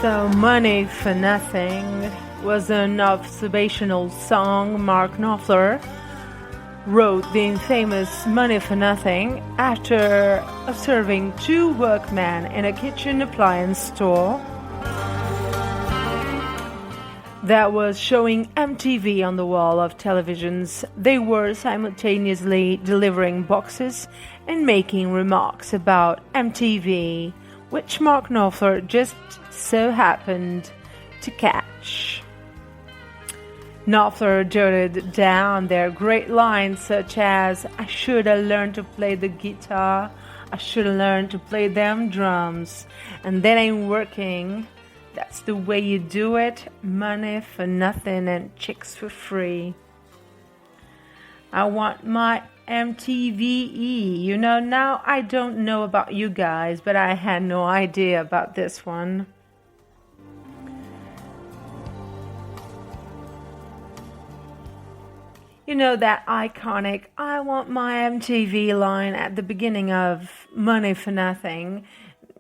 So, Money for Nothing was an observational song Mark Knopfler wrote the infamous Money for Nothing after observing two workmen in a kitchen appliance store that was showing MTV on the wall of televisions. They were simultaneously delivering boxes and making remarks about MTV, which Mark Knopfler just so happened to catch. Knopfler jotted down their great lines such as, "I should have learned to play the guitar, I should have learned to play them drums, and that ain't working. That's the way you do it, money for nothing and chicks for free. I want my MTVE. You know, now I don't know about you guys, but I had no idea about this one." You know that iconic "I want my MTV" line at the beginning of Money for Nothing?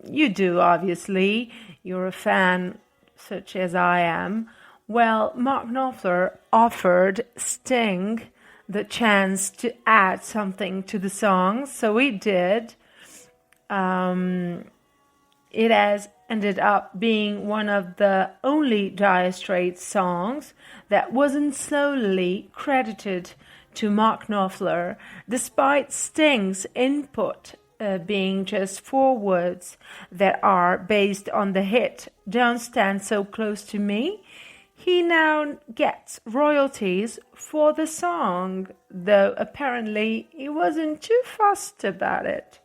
You do, obviously. You're a fan such as I am. Well, Mark Knopfler offered Sting the chance to add something to the song, so he did. It has ended up being one of the only Dire Straits songs that wasn't solely credited to Mark Knopfler, despite Sting's input being just 4 words that are based on the hit "Don't Stand So Close to Me." He now gets royalties for the song, though apparently he wasn't too fussed about it.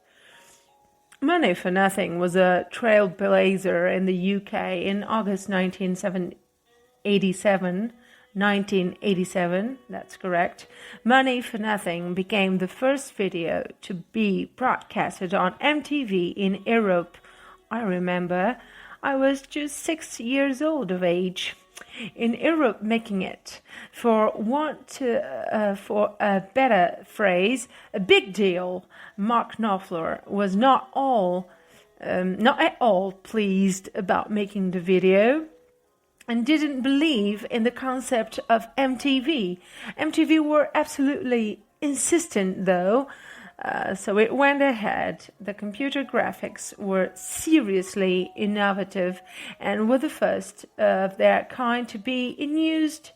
Money for Nothing was a trailblazer in the UK in August 1987, that's correct. Money for Nothing became the first video to be broadcasted on MTV in Europe. I remember I was just 6 years old of age. In Europe, making it, for a better phrase, a big deal. Mark Knopfler was not at all pleased about making the video, and didn't believe in the concept of MTV. MTV were absolutely insistent, though, so it went ahead. The computer graphics were seriously innovative and were the first of their kind to be used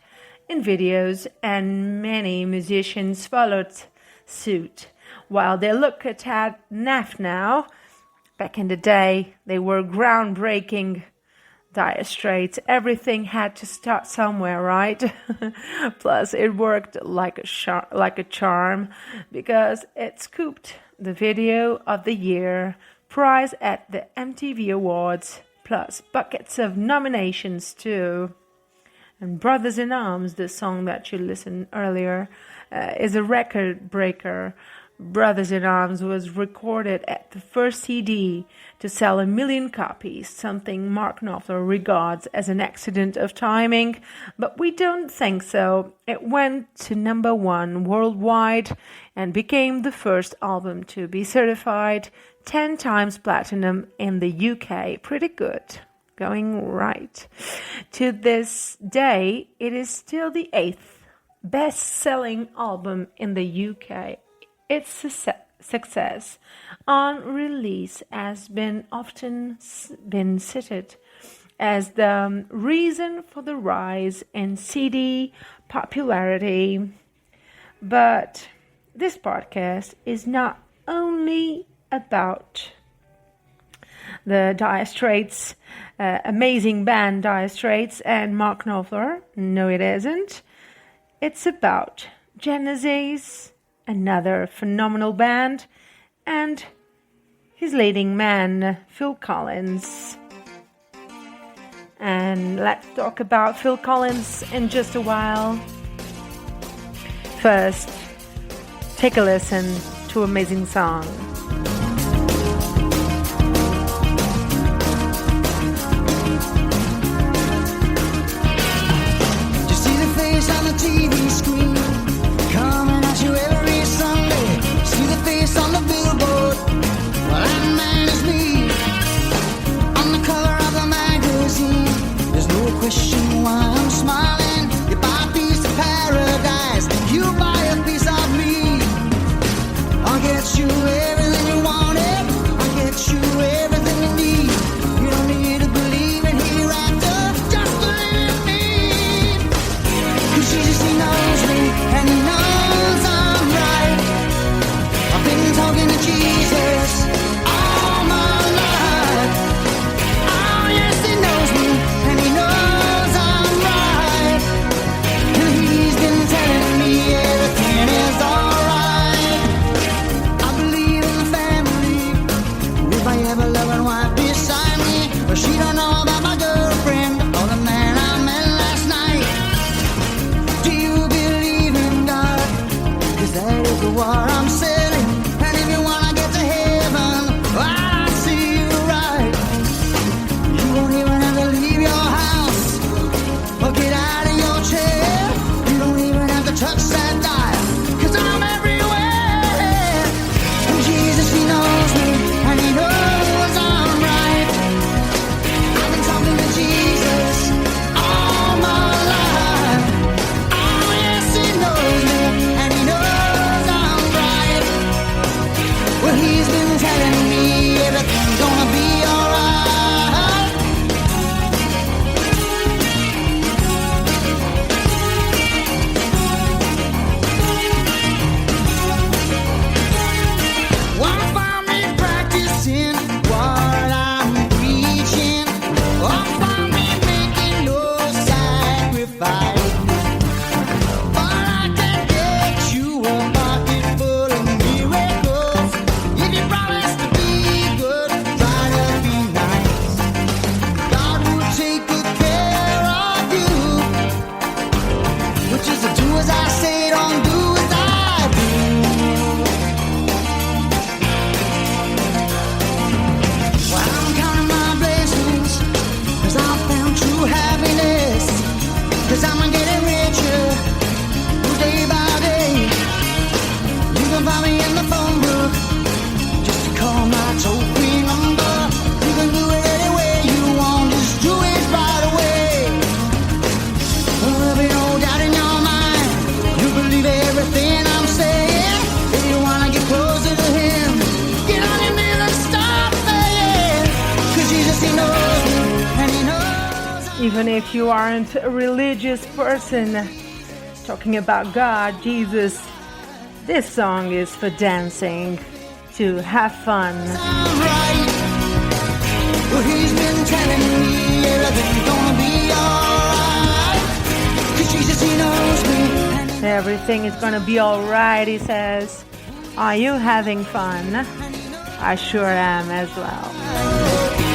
in videos, and many musicians followed suit. While they look a tad naff now, back in the day they were groundbreaking. Dire Straits, everything had to start somewhere, right? Plus, it worked like a charm, because it scooped the Video of the Year prize at the MTV Awards, plus buckets of nominations too. And Brothers in Arms, the song that you listened earlier, is a record breaker. Brothers in Arms was recorded at the first CD to sell 1 million copies, something Mark Knopfler regards as an accident of timing, but we don't think so. It went to #1 worldwide and became the first album to be certified 10 times platinum in the UK. Pretty good. Going right. To this day, it is still the 8th best-selling album in the UK. Its success on release has often been cited as the reason for the rise in CD popularity. But this podcast is not only about the Dire Straits, amazing band Dire Straits and Mark Knopfler. No, it isn't. It's about Genesis, another phenomenal band, and his leading man, Phil Collins. And let's talk about Phil Collins in just a while. First, take a listen to an amazing song. You see the face on the TV screen, coming at you every Sunday. See the face on the billboard, well, that man is me. On the cover of the magazine, even if you aren't a religious person talking about God, Jesus, this song is for dancing, to have fun. Right. Well, he's been telling me everything's gonna be alright. 'Cause Jesus, he knows me. Everything is gonna be alright, he says. Are you having fun? I sure am as well.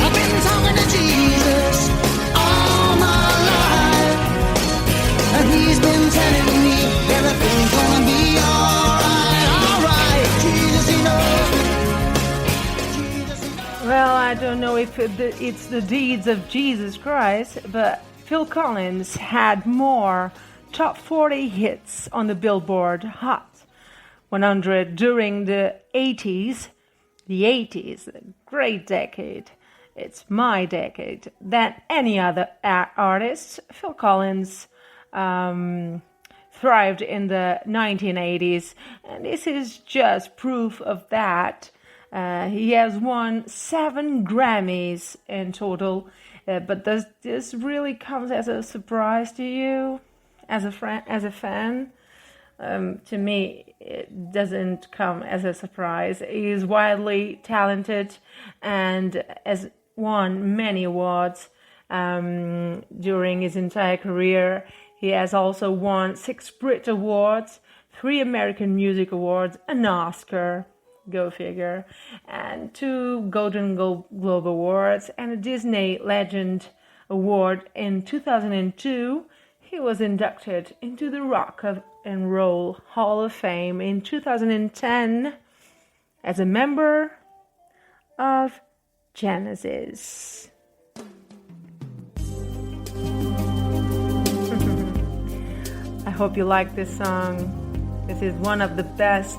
I've been talking to Jesus all my life, and he's been telling me everything's gonna be alright, alright. Jesus, he knows me. Jesus, he knows me. Well, I don't know if it's the deeds of Jesus Christ, but Phil Collins had more top 40 hits on the Billboard Hot 100 during the 80s. The 80s, a great decade. It's my decade. Than any other artist. Phil Collins thrived in the 1980s, and this is just proof of that. He has won 7 Grammys in total, but does this really comes as a surprise to you, as a fan? To me, it doesn't come as a surprise. He is wildly talented and has won many awards during his entire career. He has also won 6 Brit Awards, 3 American Music Awards, an Oscar, go figure, and 2 Golden Globe Awards, and a Disney Legend Award in 2002. He was inducted into the Rock and Roll Hall of Fame in 2010 as a member of Genesis. I hope you like this song. This is one of the best.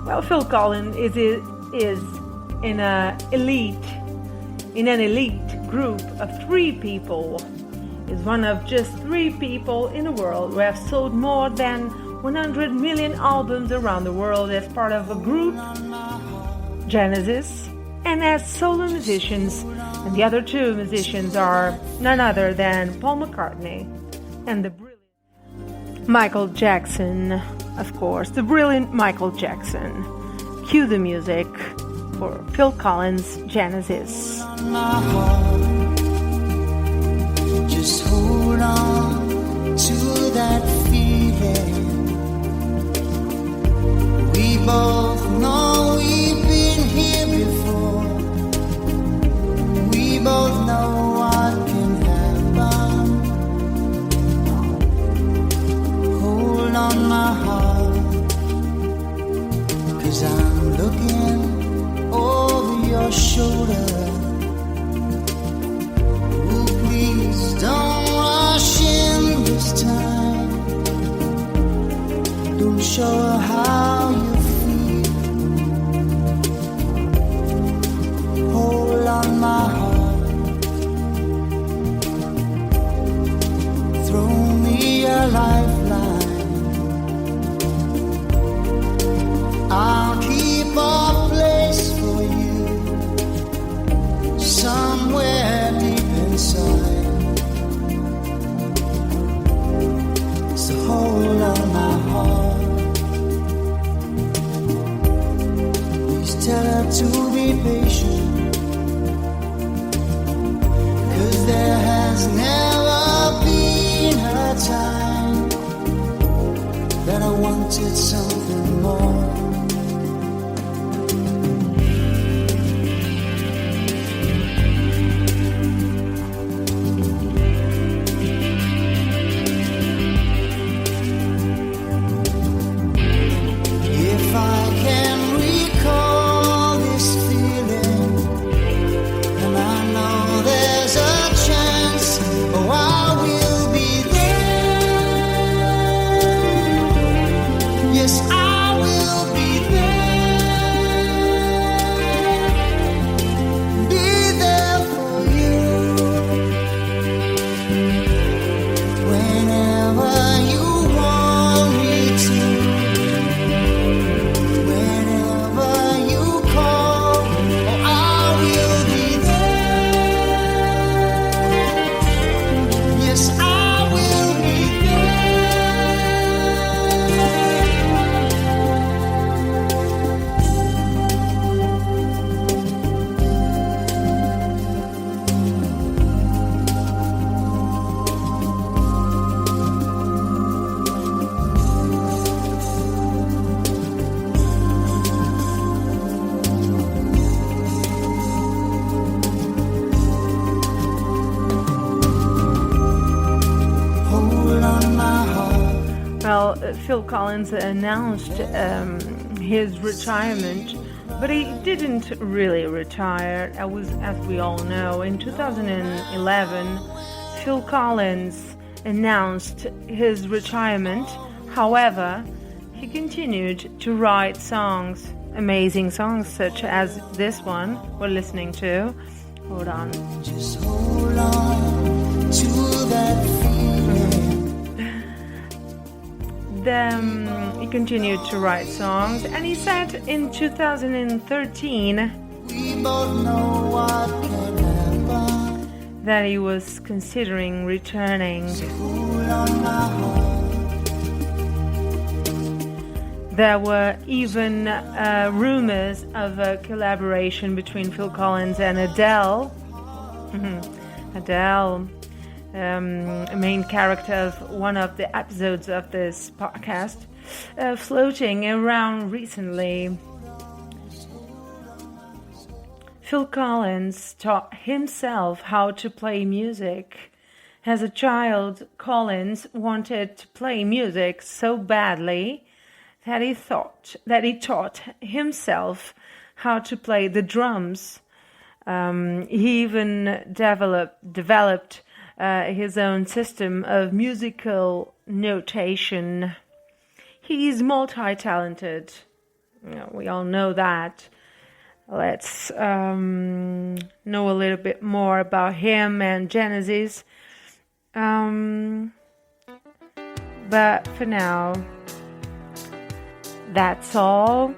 Well, Phil Collins is in an elite group of 3 people. Is one of just 3 people in the world who have sold more than 100 million albums around the world as part of a group, Genesis, and as solo musicians. And the other 2 musicians are none other than Paul McCartney and the brilliant Michael Jackson, of course, the brilliant Michael Jackson. Cue the music for Phil Collins' Genesis. Just hold on to that feeling. We both know we've been here before. We both know what can happen. Hold on, my heart, 'cause I'm looking over your shoulder. Don't rush in this time. Don't show her how you feel. Hold on, my heart. Throw me a lifeline. I'll keep a place for you somewhere deep inside. Hold on, my heart. Please tell her to be patient, 'cause there has never been a time that I wanted something more. Yes, I will be Well, Phil Collins announced his retirement, but he didn't really retire. As we all know, in 2011, Phil Collins announced his retirement. However, he continued to write songs, amazing songs such as this one we're listening to. Hold on. Just hold on to that feeling. Then he continued to write songs, and he said in 2013 We both know what can happen. that he was considering returning. Hold on, my heart. There were even rumors of a collaboration between Phil Collins and Adele. Adele, a main character of one of the episodes of this podcast, floating around recently. Phil Collins taught himself how to play music. As a child, Collins wanted to play music so badly that he taught himself how to play the drums. He even developed his own system of musical notation. He's multi-talented. We all know that. Let's know a little bit more about him and Genesis. But for now, that's all.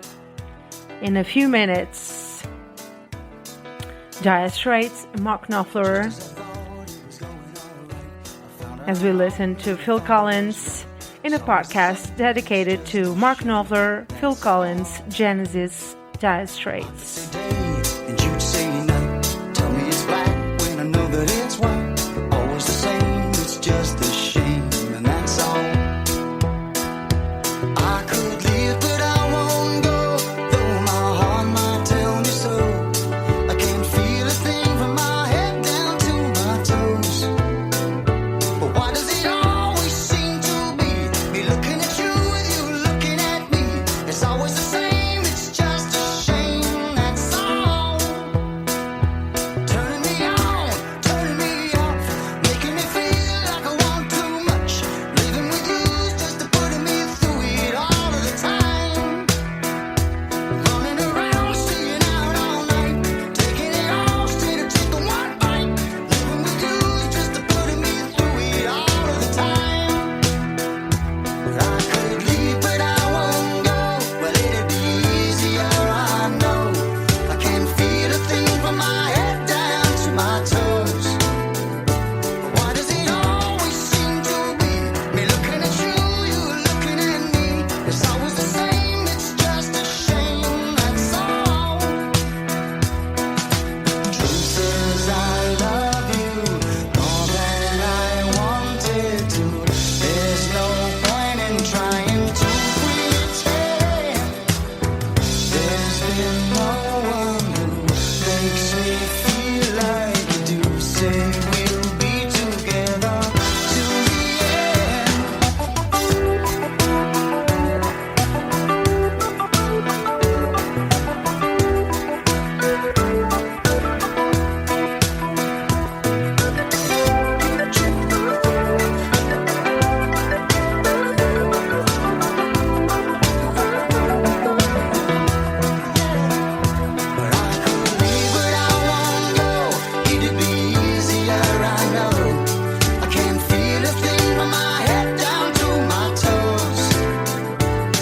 In a few minutes, Dire Straits, Mark Knopfler, as we listen to Phil Collins in a podcast dedicated to Mark Knopfler, Phil Collins, Genesis, Dire Straits. And you'd say no. Tell me it's black when I know that it's white. Always the same, it's just a shame, and that's all. I could leave, but I won't go. Though my heart might tell me so. I can't feel a thing from my head down to my toes. But why does it always seem to be me looking at you with you looking at me? It's always the same, it's just a shame, that's all. Turning me on, turning me off, making me feel like I want too much. Living with you's just to putting me through it all of the time. Running around, staying out all night, taking it all straight to take one bite. Living with you's just to putting me through it all of the time. I could leave, but I won't go. Well, it'd be easier, I know. I can't feel a thing from my head down to my toes. But why does it always seem to be me looking at you, you looking at me? It's always the same, it's just a shame, that's all. Truth says I love you more than I wanted to. There's no point in trying to pretend. There's been no one who makes me feel like you do. Say we'll be together till the end. But I could leave, but I won't go. It'd be easier, I know. I can't feel a thing from my head down to my toes.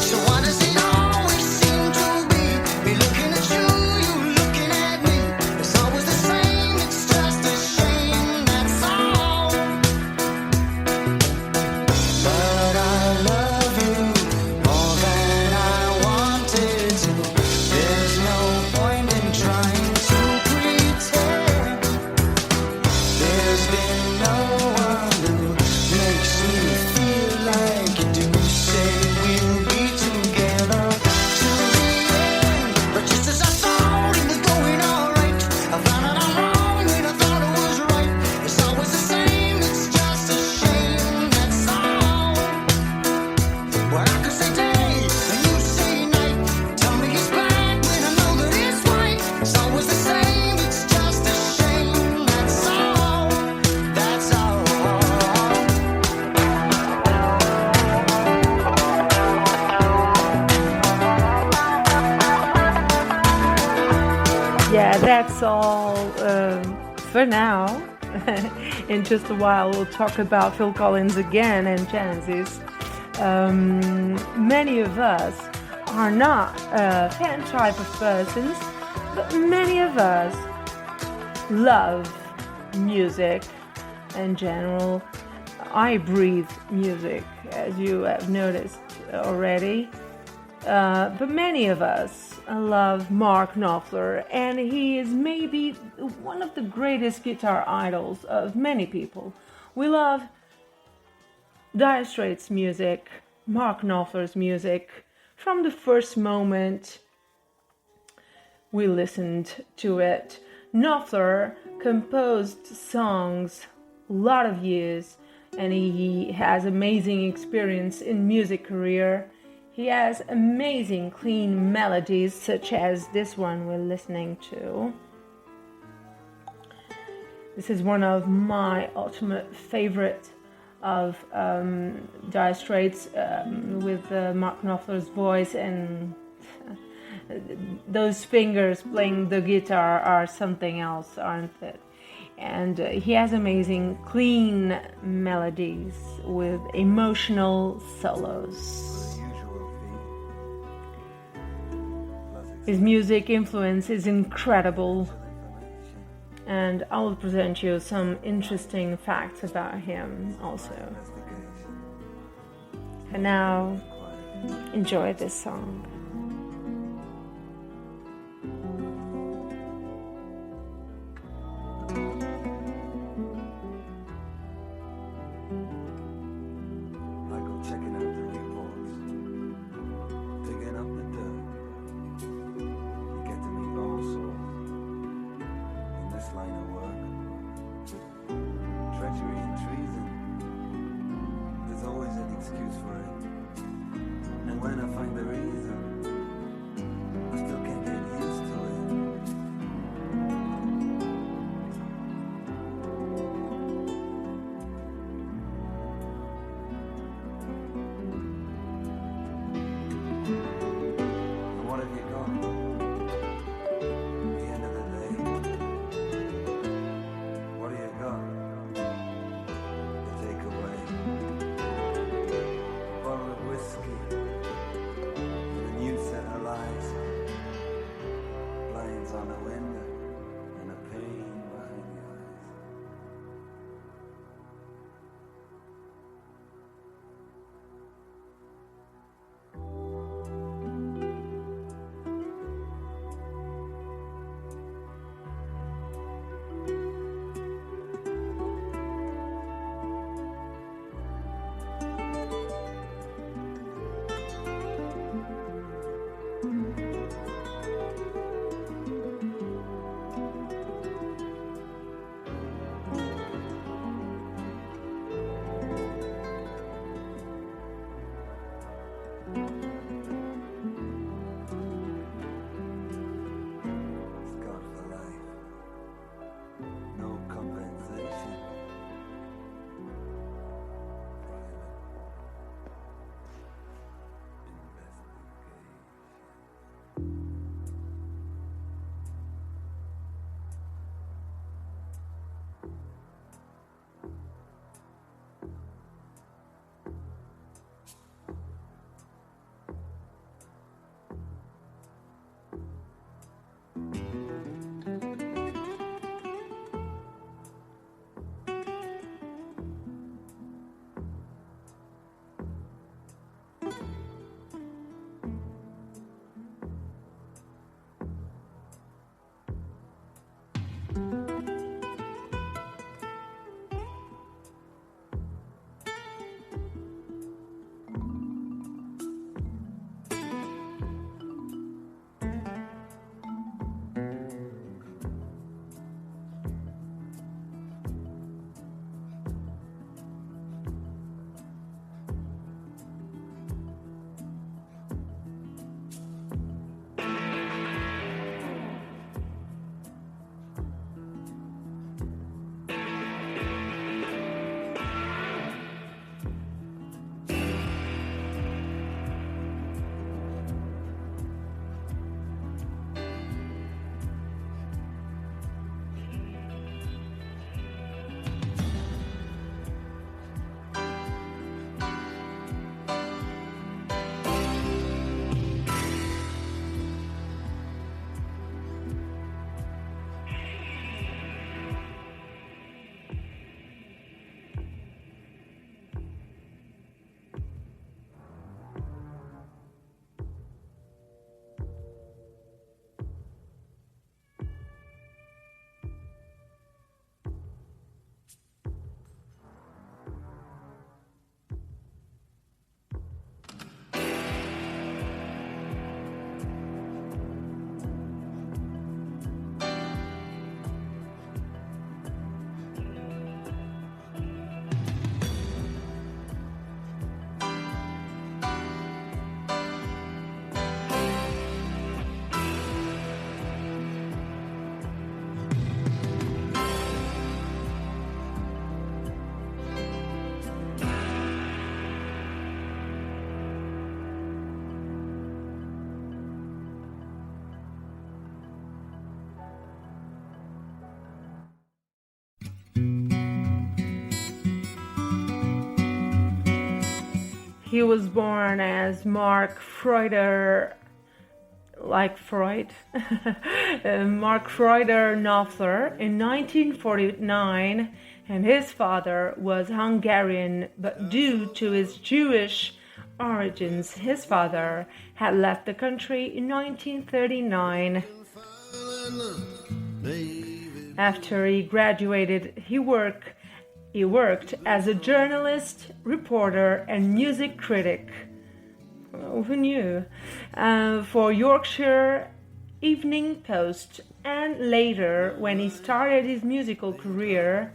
So why does it always seem to be me looking at you, you looking at me? It's always the same, it's just a shame, that's all. But I love you more than I wanted to. There's no point in trying to pretend. There's been no one who makes me feel like you do. Say we'll be together till the end. But just as I thought it was going alright, I found out I'm wrong when I thought it was right. It's always the same, it's just a shame, that's all. that's all for now. In just a while, we'll talk about Phil Collins again and Genesis. Many of us are not fan type of persons, but many of us love music in general. I breathe music, as you have noticed already. But many of us love Mark Knopfler, and he is maybe one of the greatest guitar idols of many people. We love Dire Straits music, Mark Knopfler's music. From the first moment we listened to it, Knopfler composed songs a lot of years, and he has amazing experience in music career. He has amazing clean melodies, such as this one we're listening to. This is one of my ultimate favorite of Dire Straits, with Mark Knopfler's voice, and those fingers playing the guitar are something else, aren't it? And he has amazing clean melodies with emotional solos. His music influence is incredible, and I will present you some interesting facts about him also. And now, enjoy this song. He was born as Mark Freuder, like Freud, Mark Freuder Knopfler in 1949, and his father was Hungarian, but due to his Jewish origins, his father had left the country in 1939. After he graduated, he worked as a journalist, reporter, and music critic. Who knew? For Yorkshire Evening Post, and later, when he started his musical career,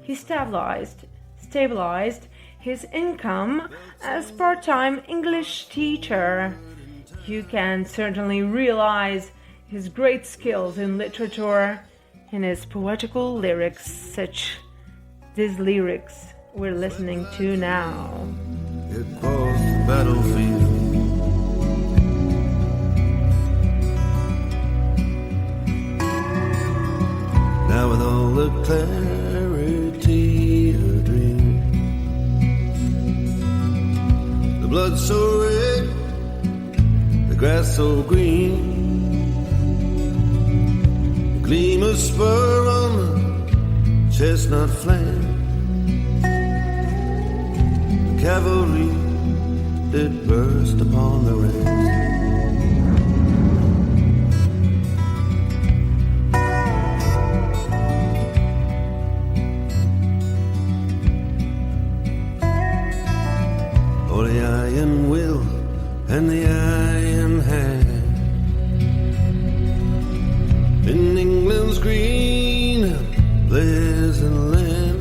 he stabilized his income as part-time English teacher. You can certainly realize his great skills in literature in his poetical lyrics, such these lyrics we're listening to now. Across the battlefield, now with all the clarity of a dream, the blood so red, the grass so green, the gleam of spur on the chestnut flank, the cavalry did burst upon the ranks. Oh, the iron will and the iron hand in England's green pleasant land.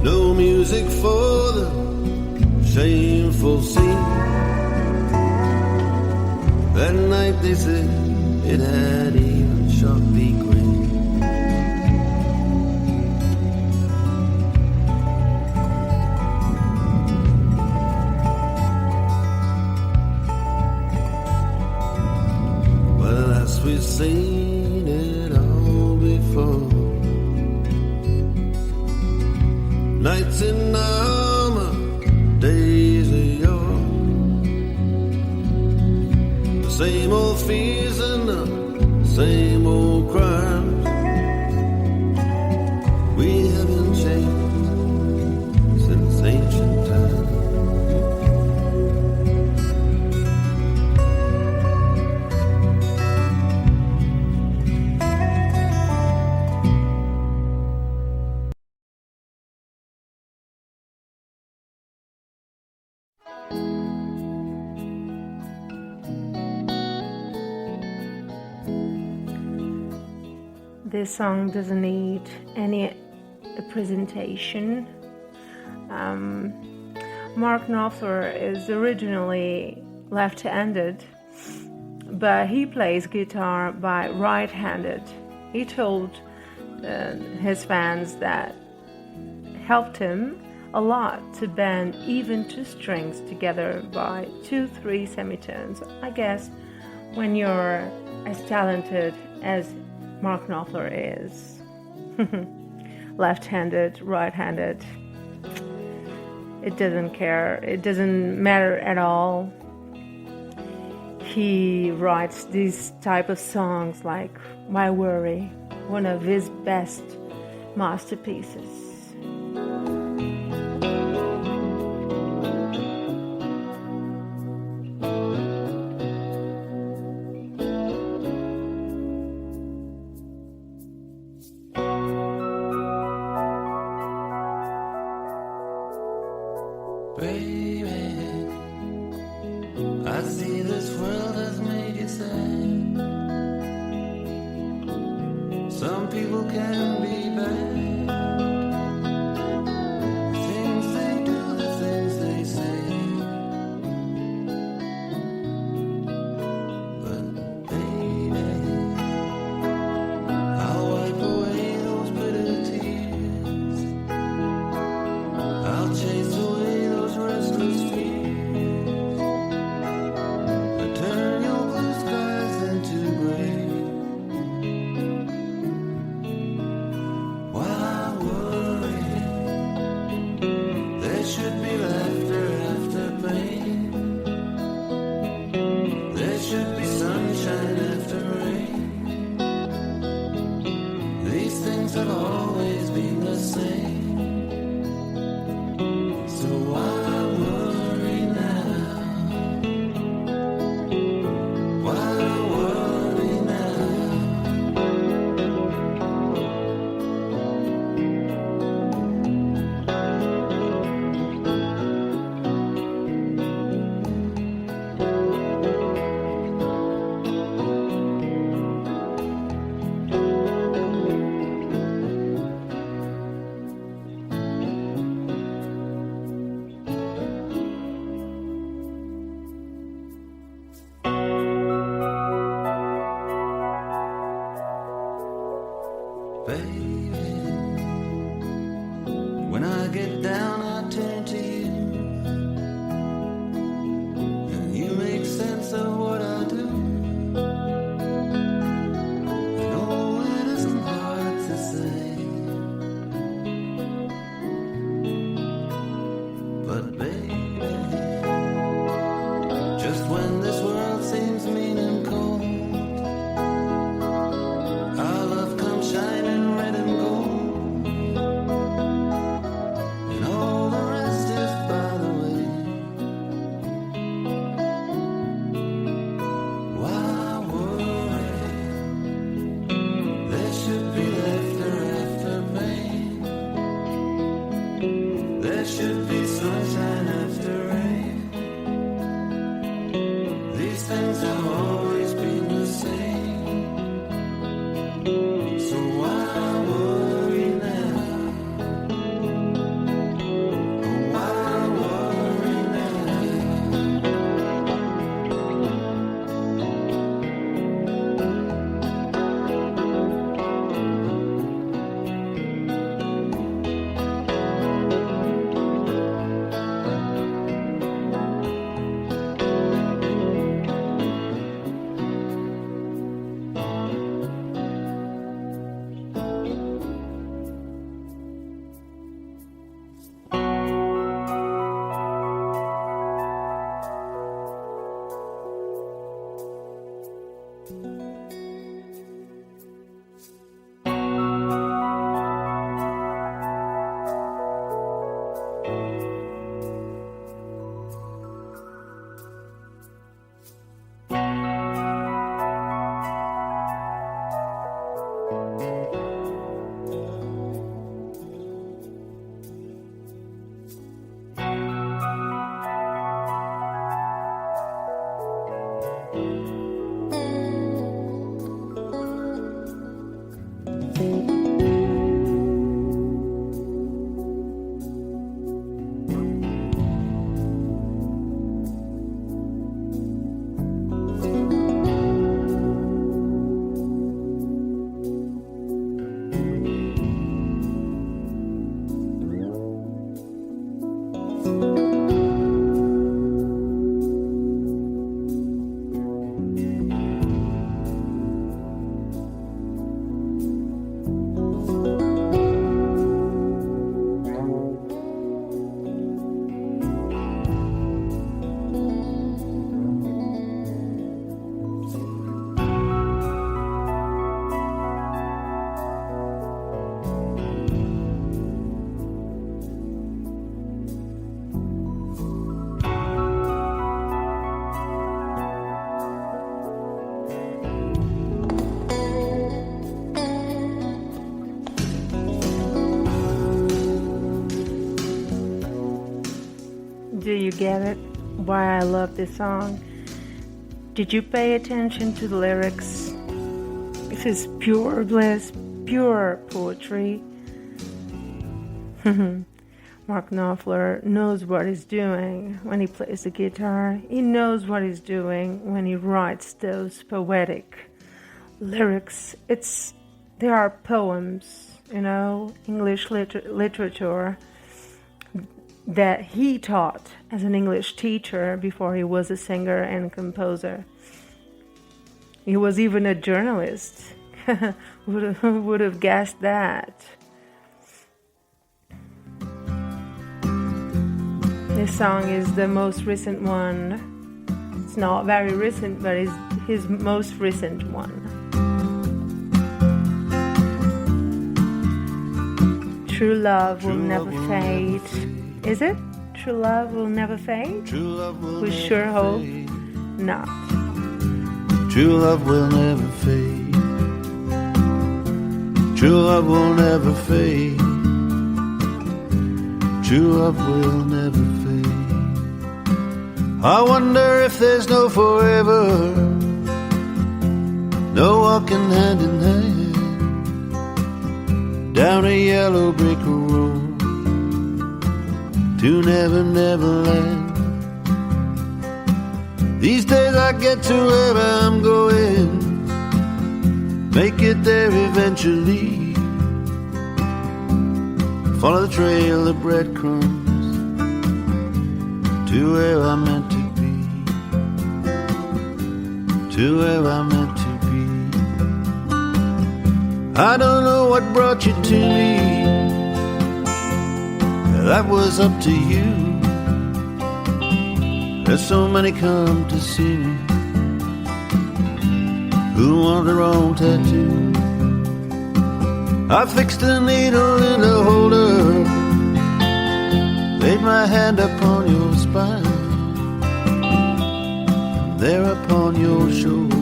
No music for the shameful scene. That night they said it had even shot the green. Well, as we've seen it all before, nights in armor, days of yore, the same old fears and the same old crimes. We haven't changed since ancient times. This song doesn't need any presentation. Mark Knopfler is originally left-handed, but he plays guitar by right-handed. He told his fans that helped him a lot to bend even two strings together by 2-3 semitones. I guess when you're as talented as Mark Knopfler is, left-handed, right-handed, it doesn't care, it doesn't matter at all. He writes these type of songs like My Worry, one of his best masterpieces. Baby, I see this world has made you sad. Some people can be bad. The things they do, the things they say. But baby, I'll wipe away those bitter tears. I'll chase away those restless same. So why worry now? Why worry now? Baby, when I get down, I turn to you, and you make sense of what I do. You know it isn't hard to say, but baby, just when this world seems mean and cold, our love comes shining red and gold, and all the rest is by the way. Why worry? There should be laughter after pain. There should be sunshine after rain. These things have always been the same. So why worry now? Why worry now? Do you get it? Why I love this song? Did you pay attention to the lyrics? This is pure bliss, pure poetry. Mark Knopfler knows what he's doing when he plays the guitar. He knows what he's doing when he writes those poetic lyrics. They are poems, English literature that he taught as an English teacher before he was a singer and composer. He was even a journalist. Who would have guessed that? This song is the most recent one. It's not very recent, but it's his most recent one. True love will never fade. Is it? True love will never fade? True love will We never sure hope fade. not. True love will never fade. True love will never fade. True love will never fade. I wonder if there's no forever, no walking hand in hand down a yellow brick road to Never Never Land. These days I get to where I'm going, make it there eventually, follow the trail of breadcrumbs to where I'm meant to be, to where I'm meant to be. I don't know what brought you to me, that was up to you. There's so many come to see me who want their own tattoo. I fixed a needle in a holder, laid my hand upon your spine, there upon your shoulder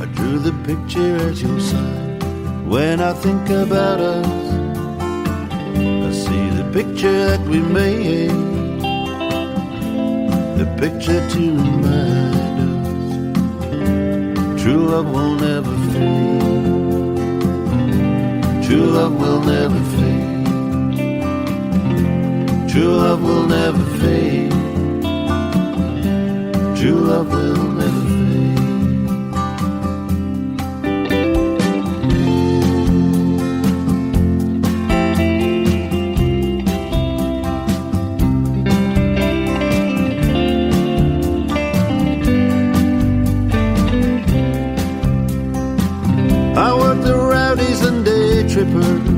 I drew the picture as your sign. When I think about us, I see the picture that we made, the picture to remind us true love will never fade. True love will never fade. True love will never fade. True love will never fade. I work the rowdies and day trippers.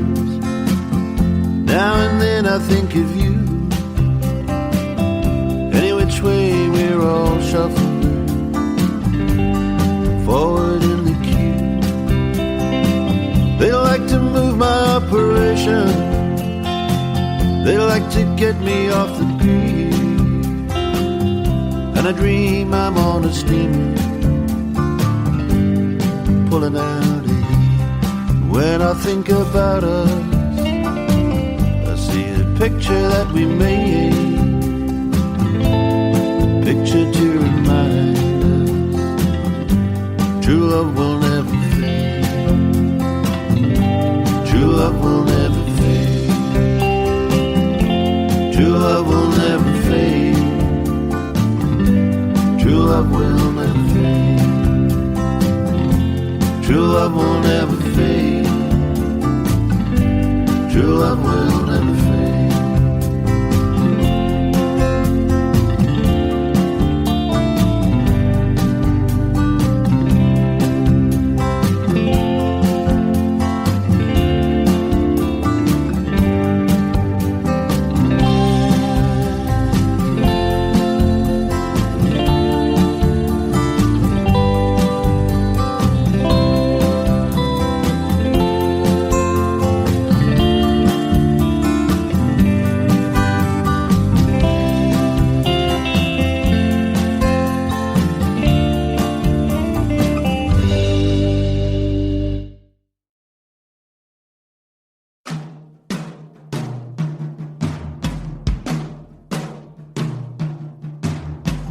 Now and then I think of you. Any which way we're all shuffling forward in the queue. They like to move my operation, they like to get me off the grid. And I dream I'm on a steamer pulling out. When I think about us, I see the picture that we made, the picture to remind us true love will never fade. True love will never fade. True love will never fade. True love will never fade. True love will never fade. True love will never fade.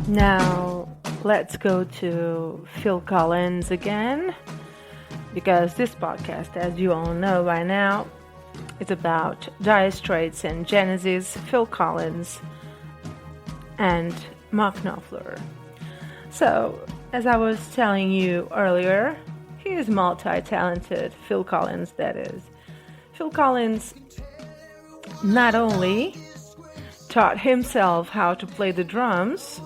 Now, let's go to Phil Collins again, because this podcast, as you all know by now, is about Dire Straits and Genesis, Phil Collins, and Mark Knopfler. So, as I was telling you earlier, he is multi-talented, Phil Collins, that is. Phil Collins not only taught himself how to play the drums,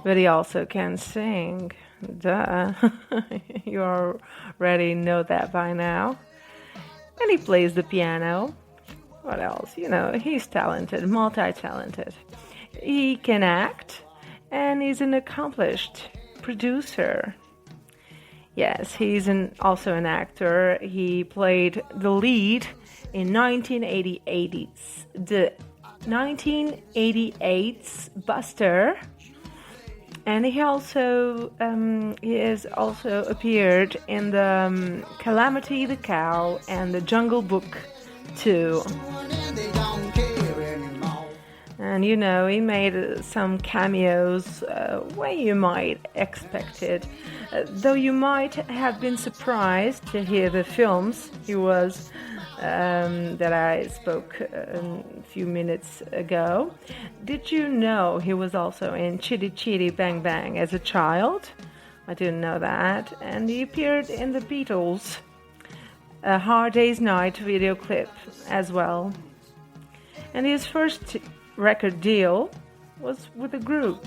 but he also can sing. Duh. You already know that by now. And he plays the piano. What else? You know, he's talented, multi-talented. He can act, and he's an accomplished producer. Yes, he's also an actor. He played the lead in 1988's the 1988's Buster, and he has also appeared in the Calamity the Cow and the Jungle Book too. And he made some cameos where you might expect it. Though you might have been surprised to hear the films he was that I spoke a few minutes ago. Did you know he was also in Chitty Chitty Bang Bang as a child? I didn't know that. And he appeared in the Beatles' A Hard Day's Night video clip as well. And his first record deal was with a group.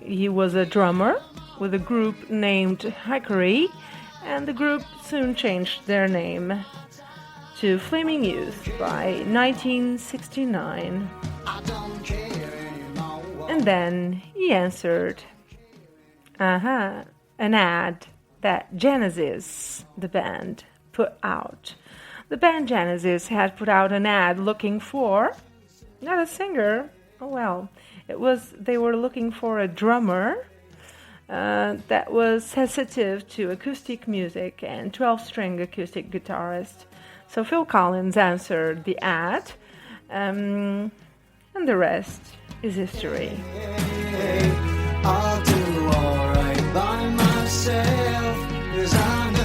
He was a drummer with a group named Hickory, and the group soon changed their name to Flaming Youth by 1969. And then he answered an ad that Genesis, the band, put out. The band Genesis had put out an ad looking for, not a singer, they were looking for a drummer that was sensitive to acoustic music and 12-string acoustic guitarist. So Phil Collins answered the ad, and the rest is history. I'll do all right by myself, 'cause I know.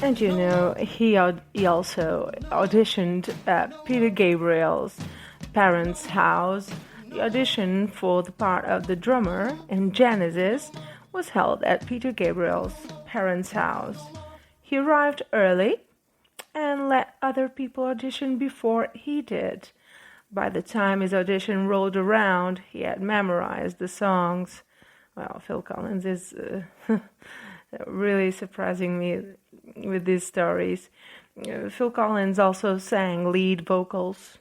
And he also auditioned at Peter Gabriel's parents' house. The audition for the part of the drummer in Genesis was held at Peter Gabriel's parents' house. He arrived early and let other people audition before he did. By the time his audition rolled around, he had memorized the songs. Well, Phil Collins is really surprising me with these stories. Phil Collins also sang lead vocals.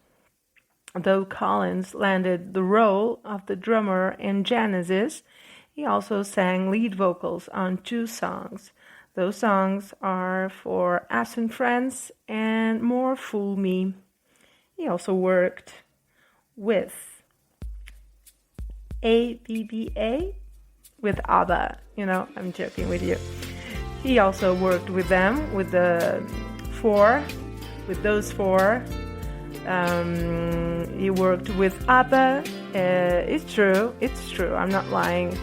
Though Collins landed the role of the drummer in Genesis, he also sang lead vocals on 2 songs. Those songs are for Absent Friends and More Fool Me. He also worked with ABBA, with ABBA. I'm joking with you. He also worked with them, with those 4. He worked with ABBA. It's true. I'm not lying.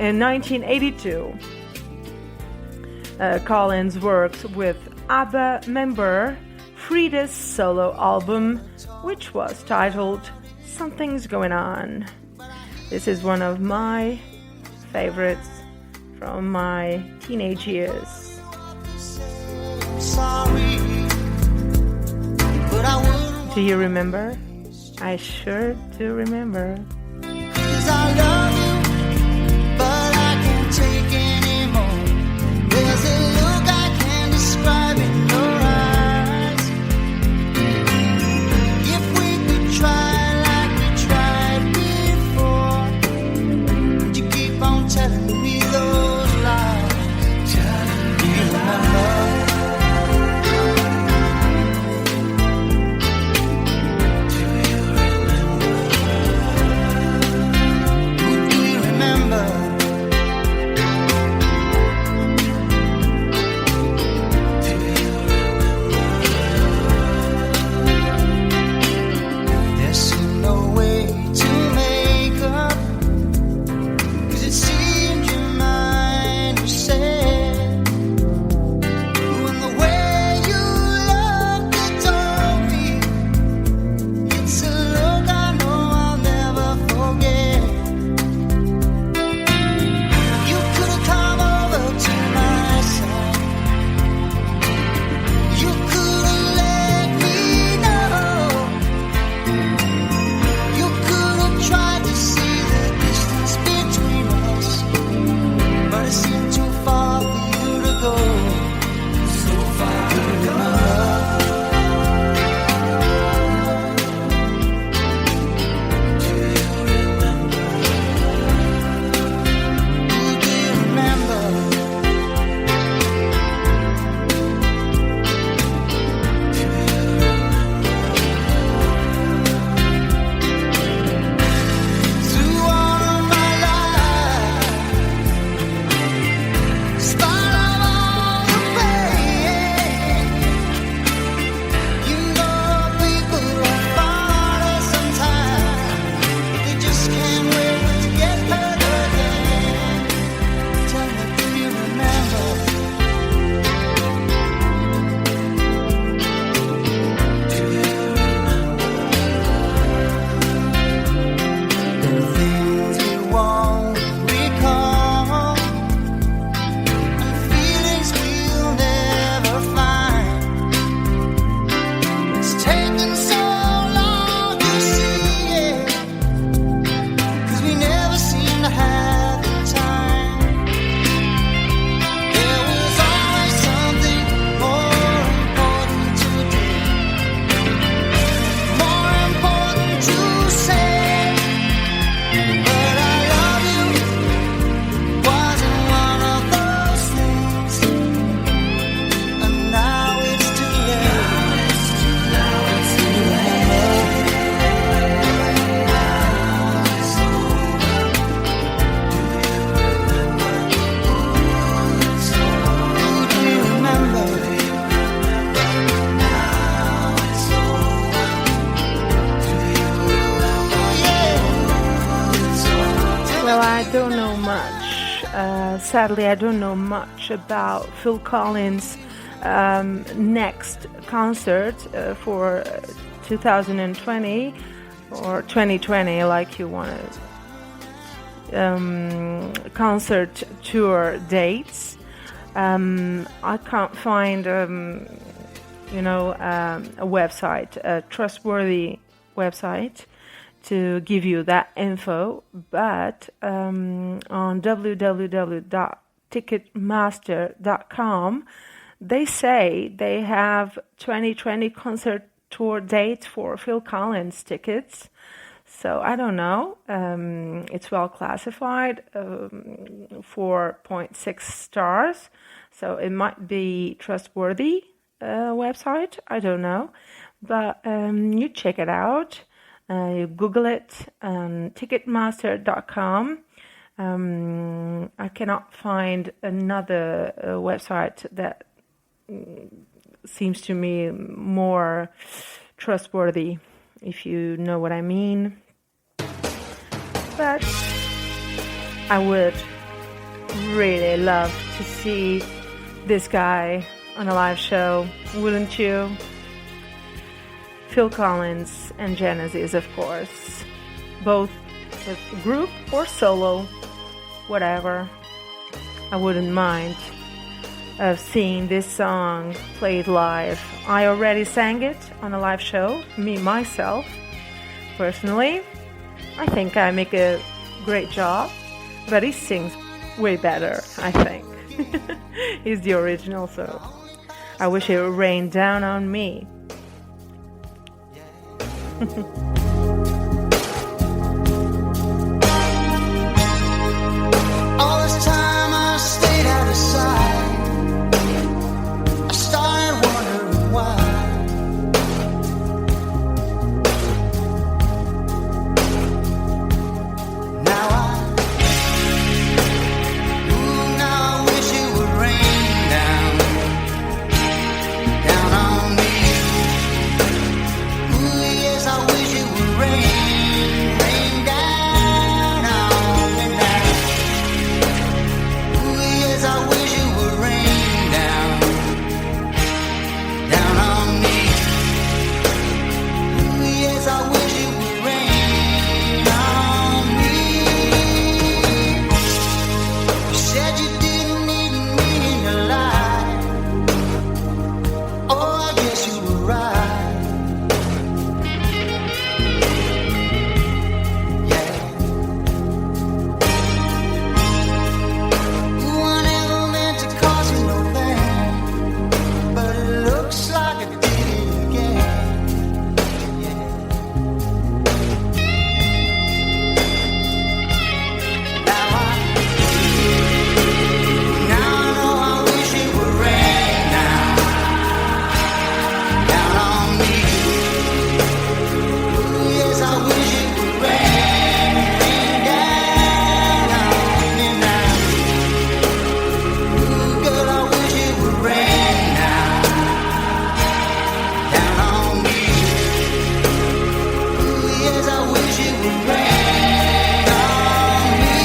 In 1982, Collins worked with ABBA member Frida's solo album, which was titled Something's Going On. This is one of my favorites from my teenage years. Do you remember? I sure do remember. 'Cause I love you, but I can't take anymore. There's a look I can't describe in your eyes. If we could try like we tried before, would you keep on telling me those lies? Do you remember? Sadly, I don't know much about Phil Collins' next concert for 2020 or 2020, like you want it. Concert tour dates. I can't find, a website, a trustworthy website to give you that info, but on www.ticketmaster.com they say they have 2020 concert tour dates for Phil Collins tickets. So I don't know. It's well classified, 4.6 stars. So it might be trustworthy website. I don't know, but you check it out. You Google it on Ticketmaster.com. I cannot find another website that seems to me more trustworthy, if you know what I mean. But I would really love to see this guy on a live show, wouldn't you? Phil Collins and Genesis, of course. Both with group or solo, whatever. I wouldn't mind of seeing this song played live. I already sang it on a live show, myself. Personally, I think I make a great job, but he sings way better, I think. He's the original, so I wish it would rain down on me. All this time I stayed out of sight. I started wondering why. Now I wish it would rain down on me. Ooh, yes, I wish it would rain down on me now. Ooh, yes, I wish it would rain down on me. Ooh, yes, I wish it would rain on me. You said you didn't need me in your life. Oh, I guess you were right. Yeah. Ooh, I never meant to cause you no pain, but it looks like I did it again. Yeah. Now I know I wish it would rain down on me. Ooh, yes, I wish it would rain down on me now. Ooh, girl, I wish it would rain down on me. Ooh, yes, I wish it would rain on me.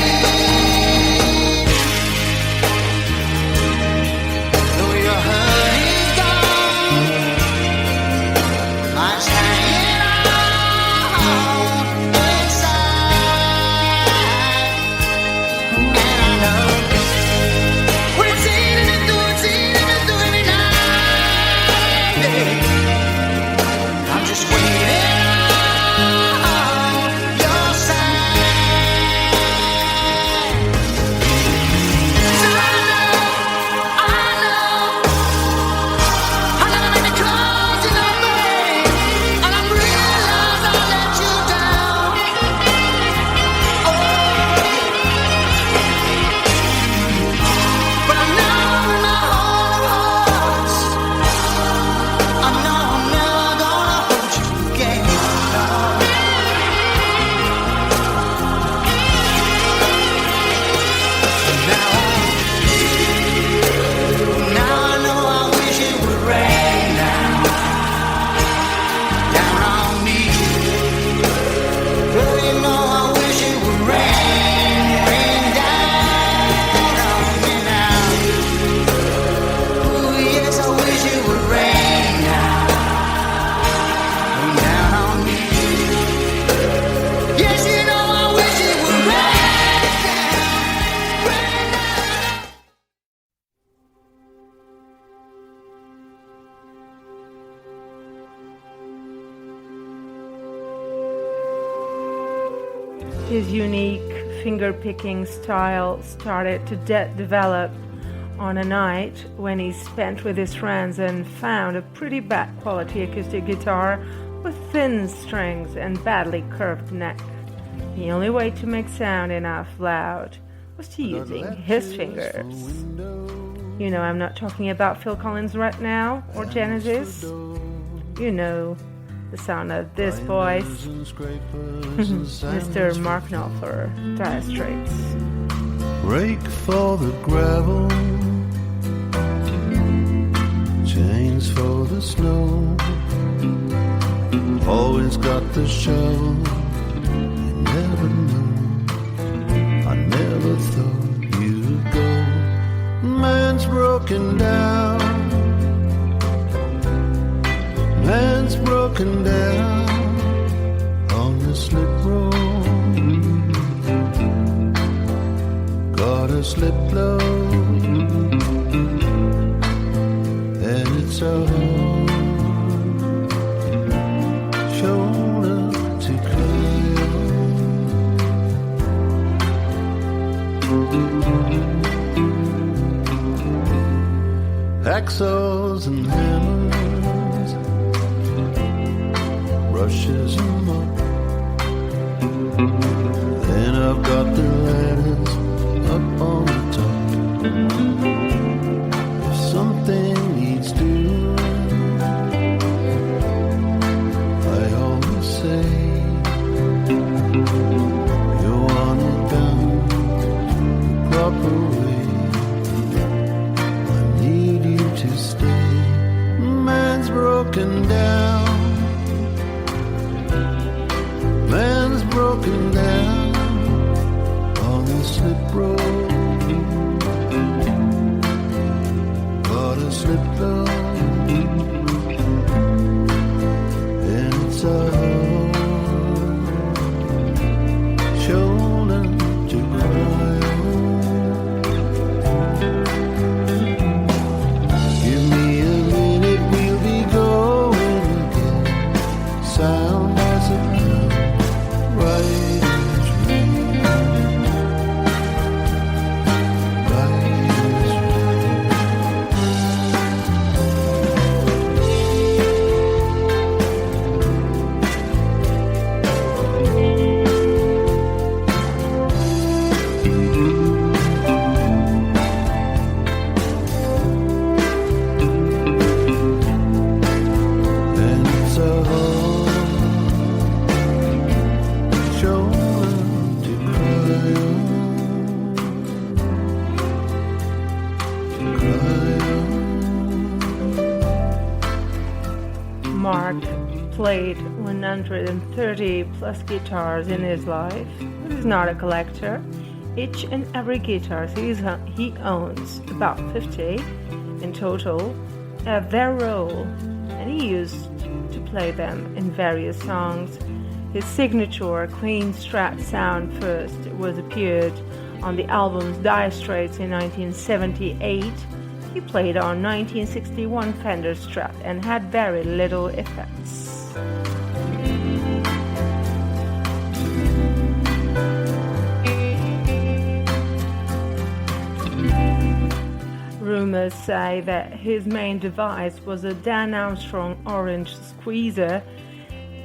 Though your hurt is gone, I'm hanging on inside, and I know what it's eating and doing every night. Yeah. I'm just waiting on your side. So I know I'm not gonna cause you no pain, and I realize I let you down. Oh, but I know in my heart of hearts, I know I'm never gonna hold you again. Now I know I wish it would rain down on me. Girl, you know I wish it would rain down on me now. Ooh, yes, I wish it would rain down on me. Yes, you know I wish it would rain down. His unique finger-picking style started to develop on a night when he spent with his friends and found a pretty bad quality acoustic guitar with thin strings and badly curved neck. The only way to make sound enough loud was to using his fingers. You know, I'm not talking about Phil Collins right now or Genesis. You know the sound of this voice. Mr. Mark Knopfler, Dire Straits. Rake for the gravel, chains for the snow. Always got the shovel. I never knew. I never thought you'd go. Man's broken down. Man's broken down on the slip road. Gotta slip low, and it's a shoulder to cry on. Hacksaws and hammers, brushes and mop. Then I've got the ladders up on the top. If something needs doing, I always say, you want it done the proper way. I need you to stay. Man's broken down. Man's broken down on the slip road. Gotta slip low, and it's a shoulder to cry on. Give me a minute, we'll be going again. Sound as a cloud, right as rain. Mark played 130 plus guitars in his life. He's not a collector. Each and every guitar he owns, about 50 in total, have their role, and he used to play them in various songs. His signature clean Strat sound first was appeared on the albums Dire Straits in 1978. He played on 1961 Fender Strat and had very little effects. Rumors say that his main device was a Dan Armstrong orange squeezer.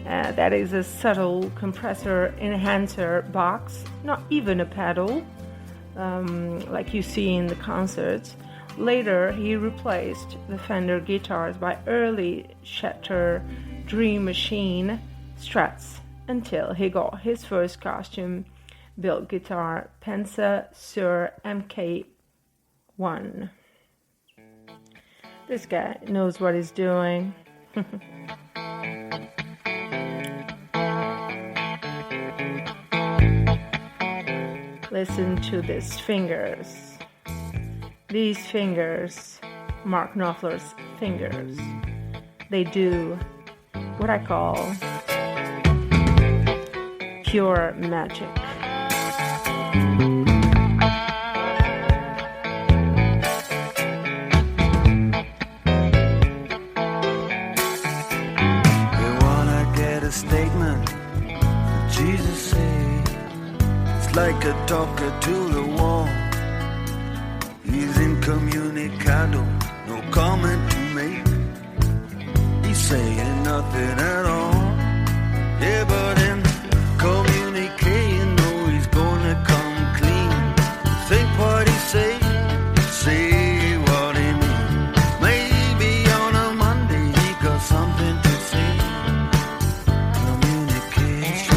That is a subtle compressor enhancer box, not even a pedal, like you see in the concerts. Later, he replaced the Fender guitars by early Schachter Dream Machine Strats until he got his first costume-built guitar, Pensa Sur MK1. This guy knows what he's doing. Listen to these fingers. These fingers, Mark Knopfler's fingers, they do what I call pure magic. You wanna get a statement? Jesus said, it's like a talker to the wall. He's incommunicado, no comment to make. He's saying nothing at all. Yeah, but in communicating, you know he's gonna come clean. Think what he say what he mean. Maybe on a Monday he got something to say. Communicate.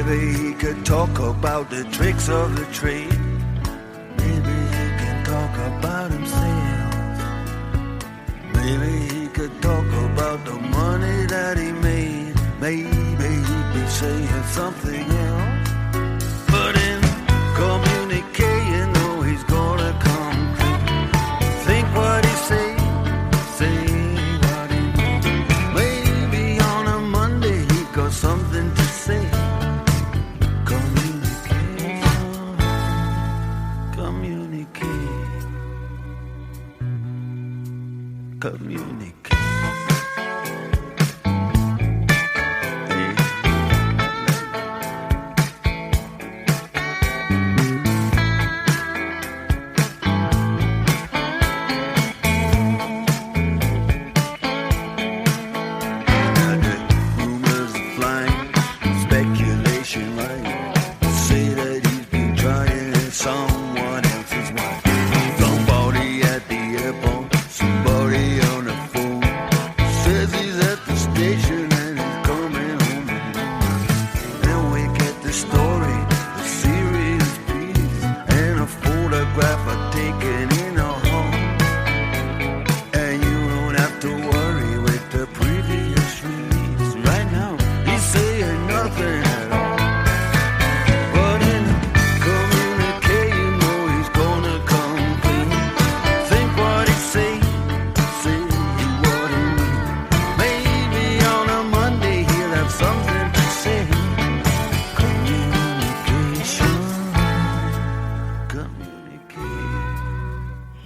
Maybe he could talk about the tricks of the trade. Maybe he can talk about himself. Maybe he could talk about the money that he made. Maybe he'd be saying something else. But in communique, you know he's gonna come clean. Think what he say what he means. Maybe on a Monday he got something to say. Communicate.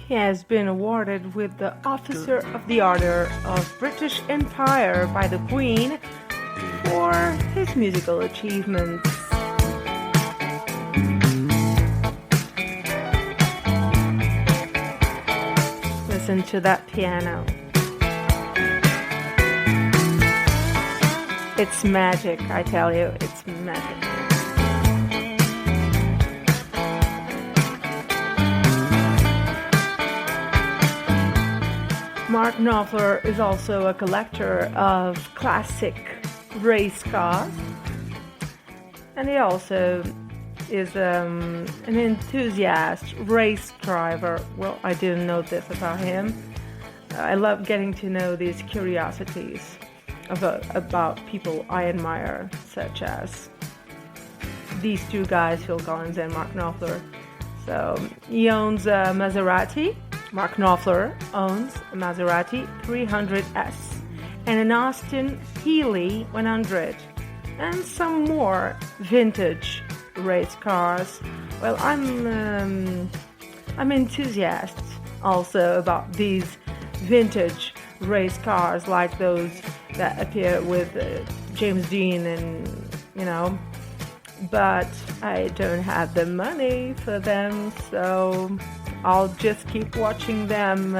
He has been awarded with the Officer of the Order of British Empire by the Queen for his musical achievements. Listen to that piano. It's magic, I tell you, it's magic. Mark Knopfler is also a collector of classic race cars, and he also is an enthusiast race driver. Well, I didn't know this about him. I love getting to know these curiosities about people I admire, such as these two guys, Phil Collins and Mark Knopfler. So he owns a Maserati. Mark Knopfler owns a Maserati 300S and an Austin Healey 100 and some more vintage race cars. Well, I'm enthusiast also about these vintage race cars like those that appear with James Dean and, but I don't have the money for them, so I'll just keep watching them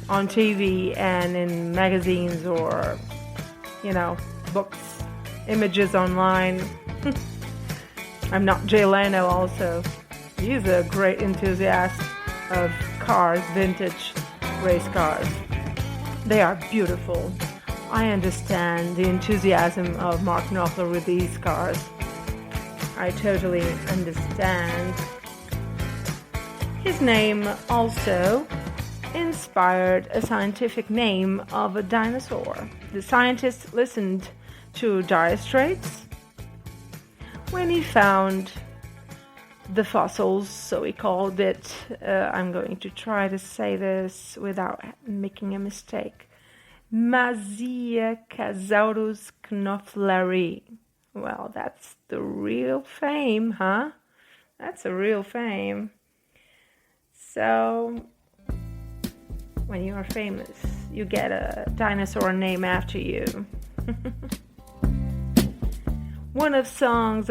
on TV and in magazines or, books, images online. I'm not Jay Leno also. He's a great enthusiast of cars, vintage race cars. They are beautiful. I understand the enthusiasm of Mark Knopfler with these cars. I totally understand. His name also inspired a scientific name of a dinosaur. The scientist listened to Dire Straits when he found the fossils, so he called it, I'm going to try to say this without making a mistake, Maziocasaurus knopfleri. Well, that's the real fame, huh? That's a real fame. So, when you are famous, you get a dinosaur name after you. One of songs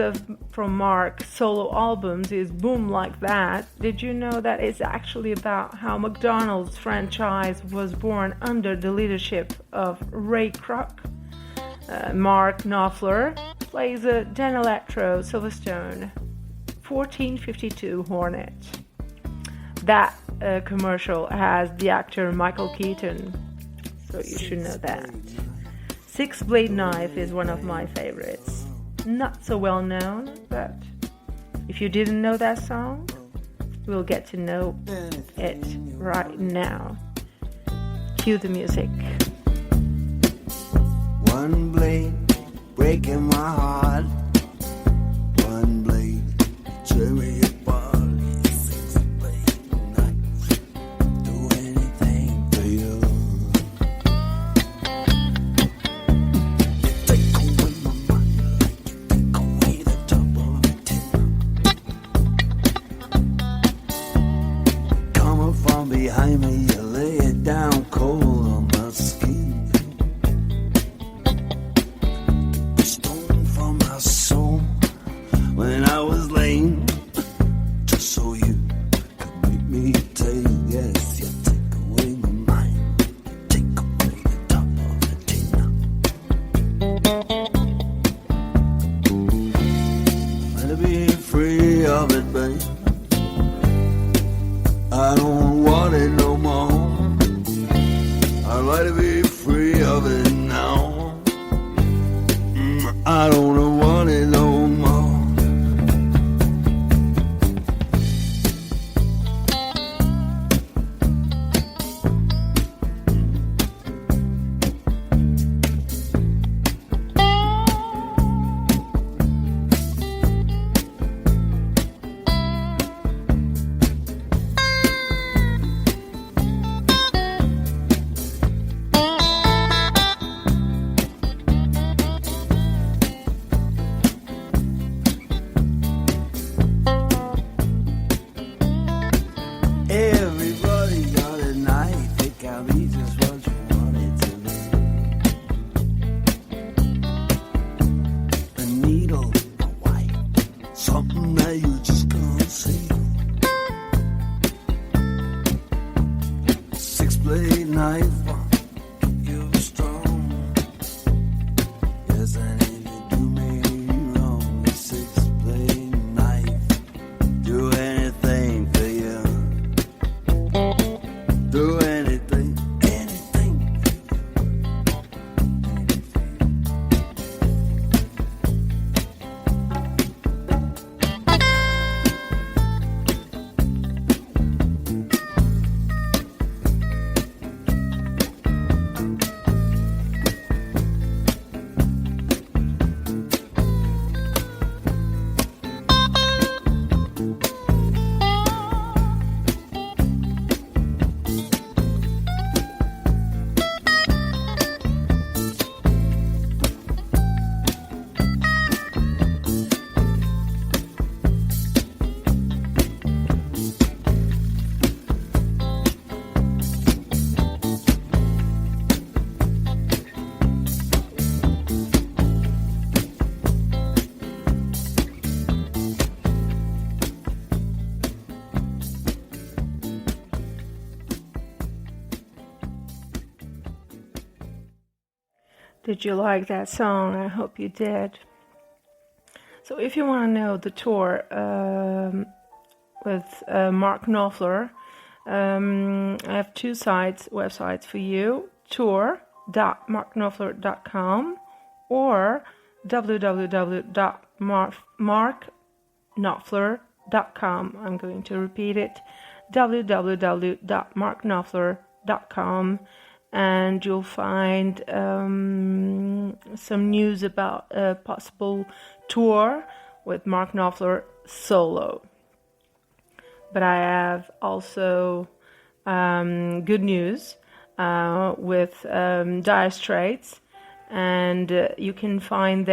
from Mark's solo albums is Boom Like That. Did you know that it's actually about how McDonald's franchise was born under the leadership of Ray Kroc? Mark Knopfler plays a Danelectro Silverstone 1452 Hornet. That commercial has the actor Michael Keaton, so you should know that. Six Blade Knife is one of my favorites. not so well known, but if you didn't know that song, we'll get to know it right now. Cue the music. One blade breaking my heart, one blade tear me apart. Six blade knife, do anything for you. You take away my mind like you take away the top of a tin. Coming from behind me, you lay it down cold on my skin. When I was lame, just so you could make me take. Yes, you take away my mind, take away the top of the tin. Let me be free of it, babe. I don't want it no more. I'd like to be free of it now. I don't want it no more. Everybody got a knife, it can be just what you want it to be. A needle, a white, something that you just can't see. Six-blade knife, you're strong. Yes, and if you do me wrong, a six-blade knife, do anything for you. Do anything, anything. Did you like that song? I hope you did. So if you want to know the tour with Mark Knopfler, I have two websites for you: tour.markknopfler.com or www.markknopfler.com. I'm going to repeat it: www.markknopfler.com. And you'll find some news about a possible tour with Mark Knopfler solo. But I have also good news with Dire Straits, and you can find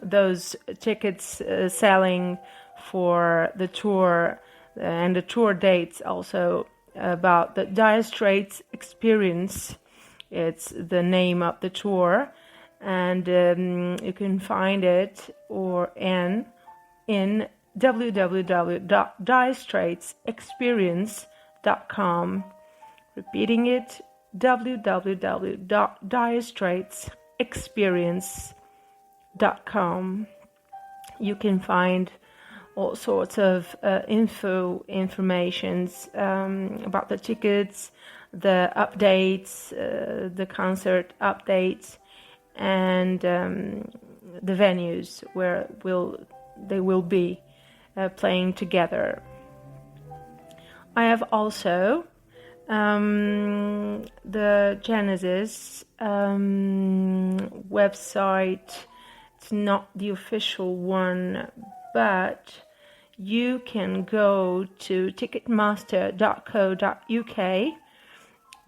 those tickets selling for the tour and the tour dates also. About the Dire Straits Experience, it's the name of the tour, and you can find it in www.direstraitsexperience.com. Repeating it: www.direstraitsexperience.com. You can find all sorts of informations about the tickets, the updates, the concert updates, and the venues where they will be playing together. I have also the Genesis website. It's not the official one, but you can go to ticketmaster.co.uk,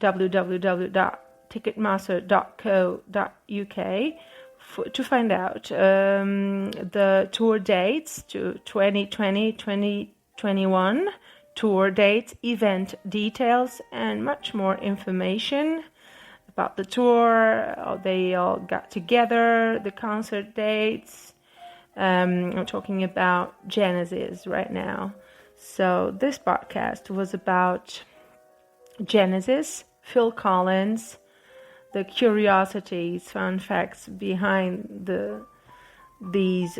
www.ticketmaster.co.uk, to find out the tour dates to 2020-2021, tour dates, event details, and much more information about the tour, how they all got together, the concert dates. I'm talking about Genesis right now. So this podcast was about Genesis, Phil Collins, the curiosities, fun facts behind these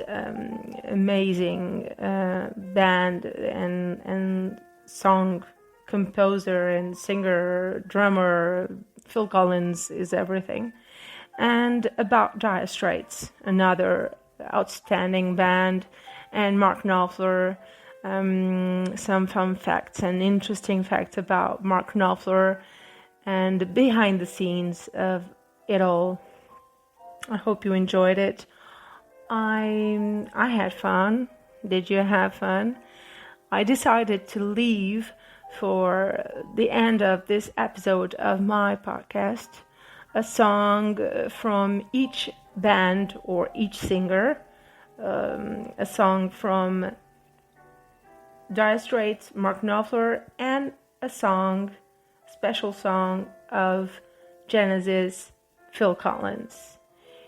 amazing band and song composer and singer, drummer. Phil Collins is everything. And about Dire Straits, another outstanding band, and Mark Knopfler, some fun facts and interesting facts about Mark Knopfler and behind the scenes of it all. I hope you enjoyed it. I had fun. Did you have fun? I decided to leave for the end of this episode of my podcast a song from each band or each singer, a song from Dire Straits, Mark Knopfler, and a special song of Genesis, Phil Collins.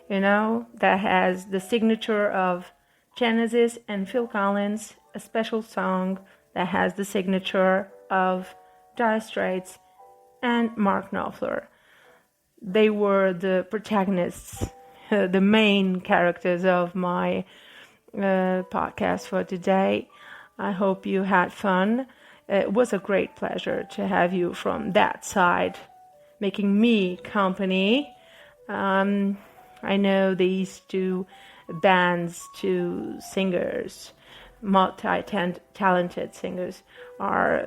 You know, that has the signature of Genesis and Phil Collins, a special song that has the signature of Dire Straits and Mark Knopfler. They were the protagonists, the main characters of my podcast for today. I hope you had fun. It was a great pleasure to have you from that side, making me company. I know these two bands, two singers, multi-talented singers, are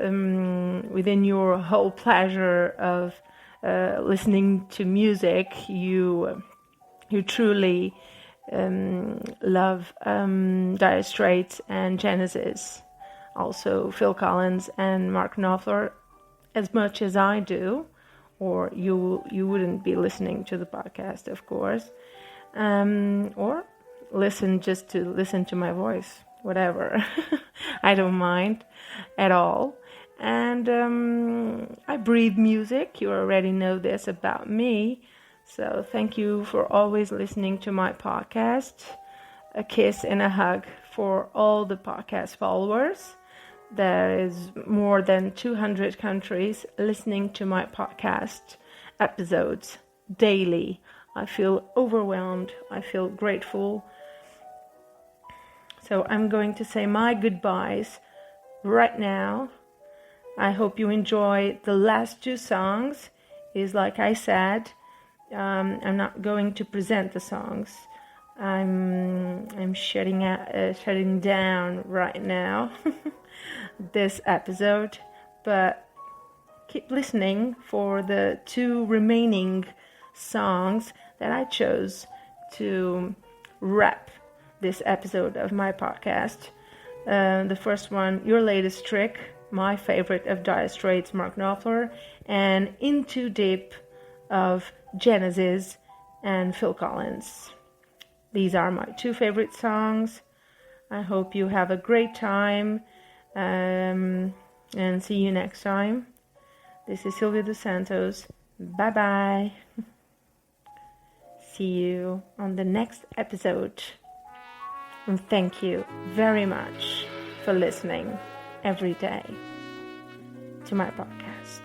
within your whole pleasure of listening to music. You truly love Dire Straits and Genesis, also Phil Collins and Mark Knopfler, as much as I do, or you wouldn't be listening to the podcast, of course, or listen just to listen to my voice, whatever. I don't mind at all. And I breathe music. You already know this about me. So thank you for always listening to my podcast. A kiss and a hug for all the podcast followers. There is more than 200 countries listening to my podcast episodes daily. I feel overwhelmed. I feel grateful. So I'm going to say my goodbyes right now. I hope you enjoy the last two songs. Is like I said, I'm not going to present the songs. I'm shutting down right now this episode, but keep listening for the two remaining songs that I chose to wrap this episode of my podcast. The first one, Your Latest Trick, my favorite of Dire Straits, Mark Knopfler, and In Too Deep of Genesis and Phil Collins. These are my two favorite songs. I hope you have a great time, and see you next time. This is Silvia dos Santos. Bye bye. See you on the next episode. And thank you very much for listening every day to my podcast.